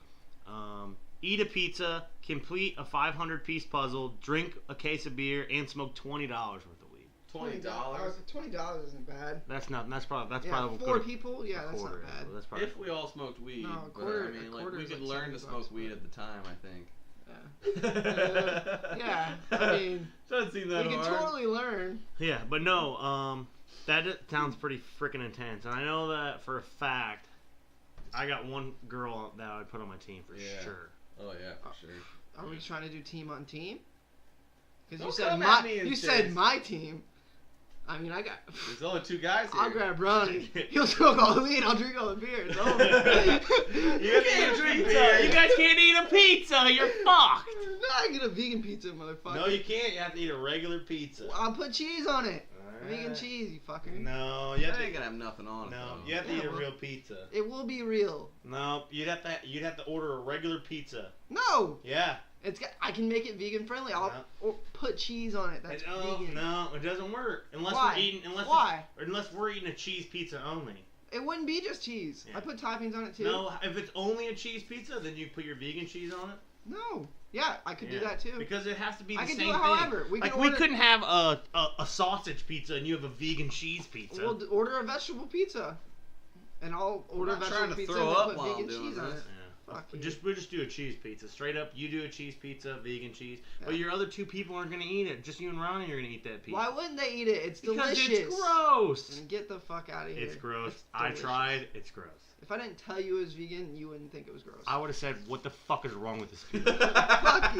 eat a pizza, complete a 500-piece puzzle, drink a case of beer, and smoke $20 worth of weed. $20. $20 isn't bad. That's not. That's probably. Yeah, what 4 could- people. Yeah, that's quarter, not bad. so that's probably. If we all smoked weed, No, a but quarter- I mean, a like quarter we is could like learn to $70 smoke weed but- at the time, I think. Yeah, I mean, doesn't seem we that can hard. totally learn. Yeah, but no. Sounds pretty freaking intense, and I know that for a fact. I got one girl that I would put on my team for Yeah. sure. Oh yeah, for sure. Are we trying to do team on team? Because Don't you said come at my me and said shit. my team. I mean, I got. There's only 2 guys here. I'll grab Ronnie. He'll smoke all the weed. I'll drink all the beer. It's over. You can't drink Pizza. You guys can't eat a pizza. You're fucked. No, I get a vegan pizza, motherfucker. No, you can't. You have to eat a regular pizza. I'll put cheese on it. Vegan Alright. cheese, you fucker. No, you have I to. ain't gonna have nothing on it. No, though. you have to Yeah, eat a well- real pizza. It will be real. No, you'd have to order a regular pizza. No, Yeah. I can make it vegan friendly. I'll put cheese on it. That's vegan. No, it doesn't work unless Why? we're eating Why? unless we're eating a cheese pizza only. It wouldn't be just cheese. Yeah. I put toppings on it too. No, if it's only a cheese pizza, then you put your vegan cheese on it. No. Yeah, I could do Yeah. that too. Because it has to be the I same can thing. do it however. We can Like we order- couldn't have a sausage pizza and you have a vegan cheese pizza. We'll order a vegetable pizza, and I'll order a not vegetable trying to pizza throw and up put while vegan I'm doing cheese on this. it. Yeah. Fuck you. We'll just do a cheese pizza. Straight up, you do a cheese pizza, vegan cheese. But Yeah. your other 2 people aren't gonna eat it. Just you and Ronnie are gonna eat that pizza. Why wouldn't they eat it? It's Because delicious. it's gross. And get the fuck out of here. It's gross. It's I delicious. tried. It's gross. If I didn't tell you it was vegan, you wouldn't think it was gross. I would have said, "What the fuck is wrong with this pizza?" Fuck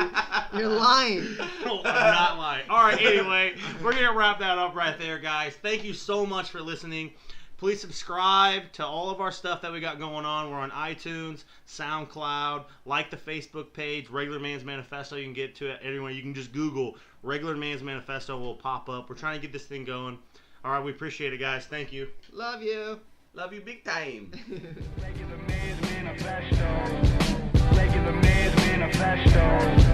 you. You're lying. No, I'm not lying. All right. Anyway, we're gonna wrap that up right there, guys. Thank you so much for listening. Please subscribe to all of our stuff that we got going on. We're on iTunes, SoundCloud, like the Facebook page, Regular Man's Manifesto. You can get to it anywhere. You can just Google Regular Man's Manifesto. Will pop up. We're trying to get this thing going. All right, we appreciate it, guys. Thank you. Love you. Love you big time. Regular Man's Manifesto. Regular Man's Manifesto.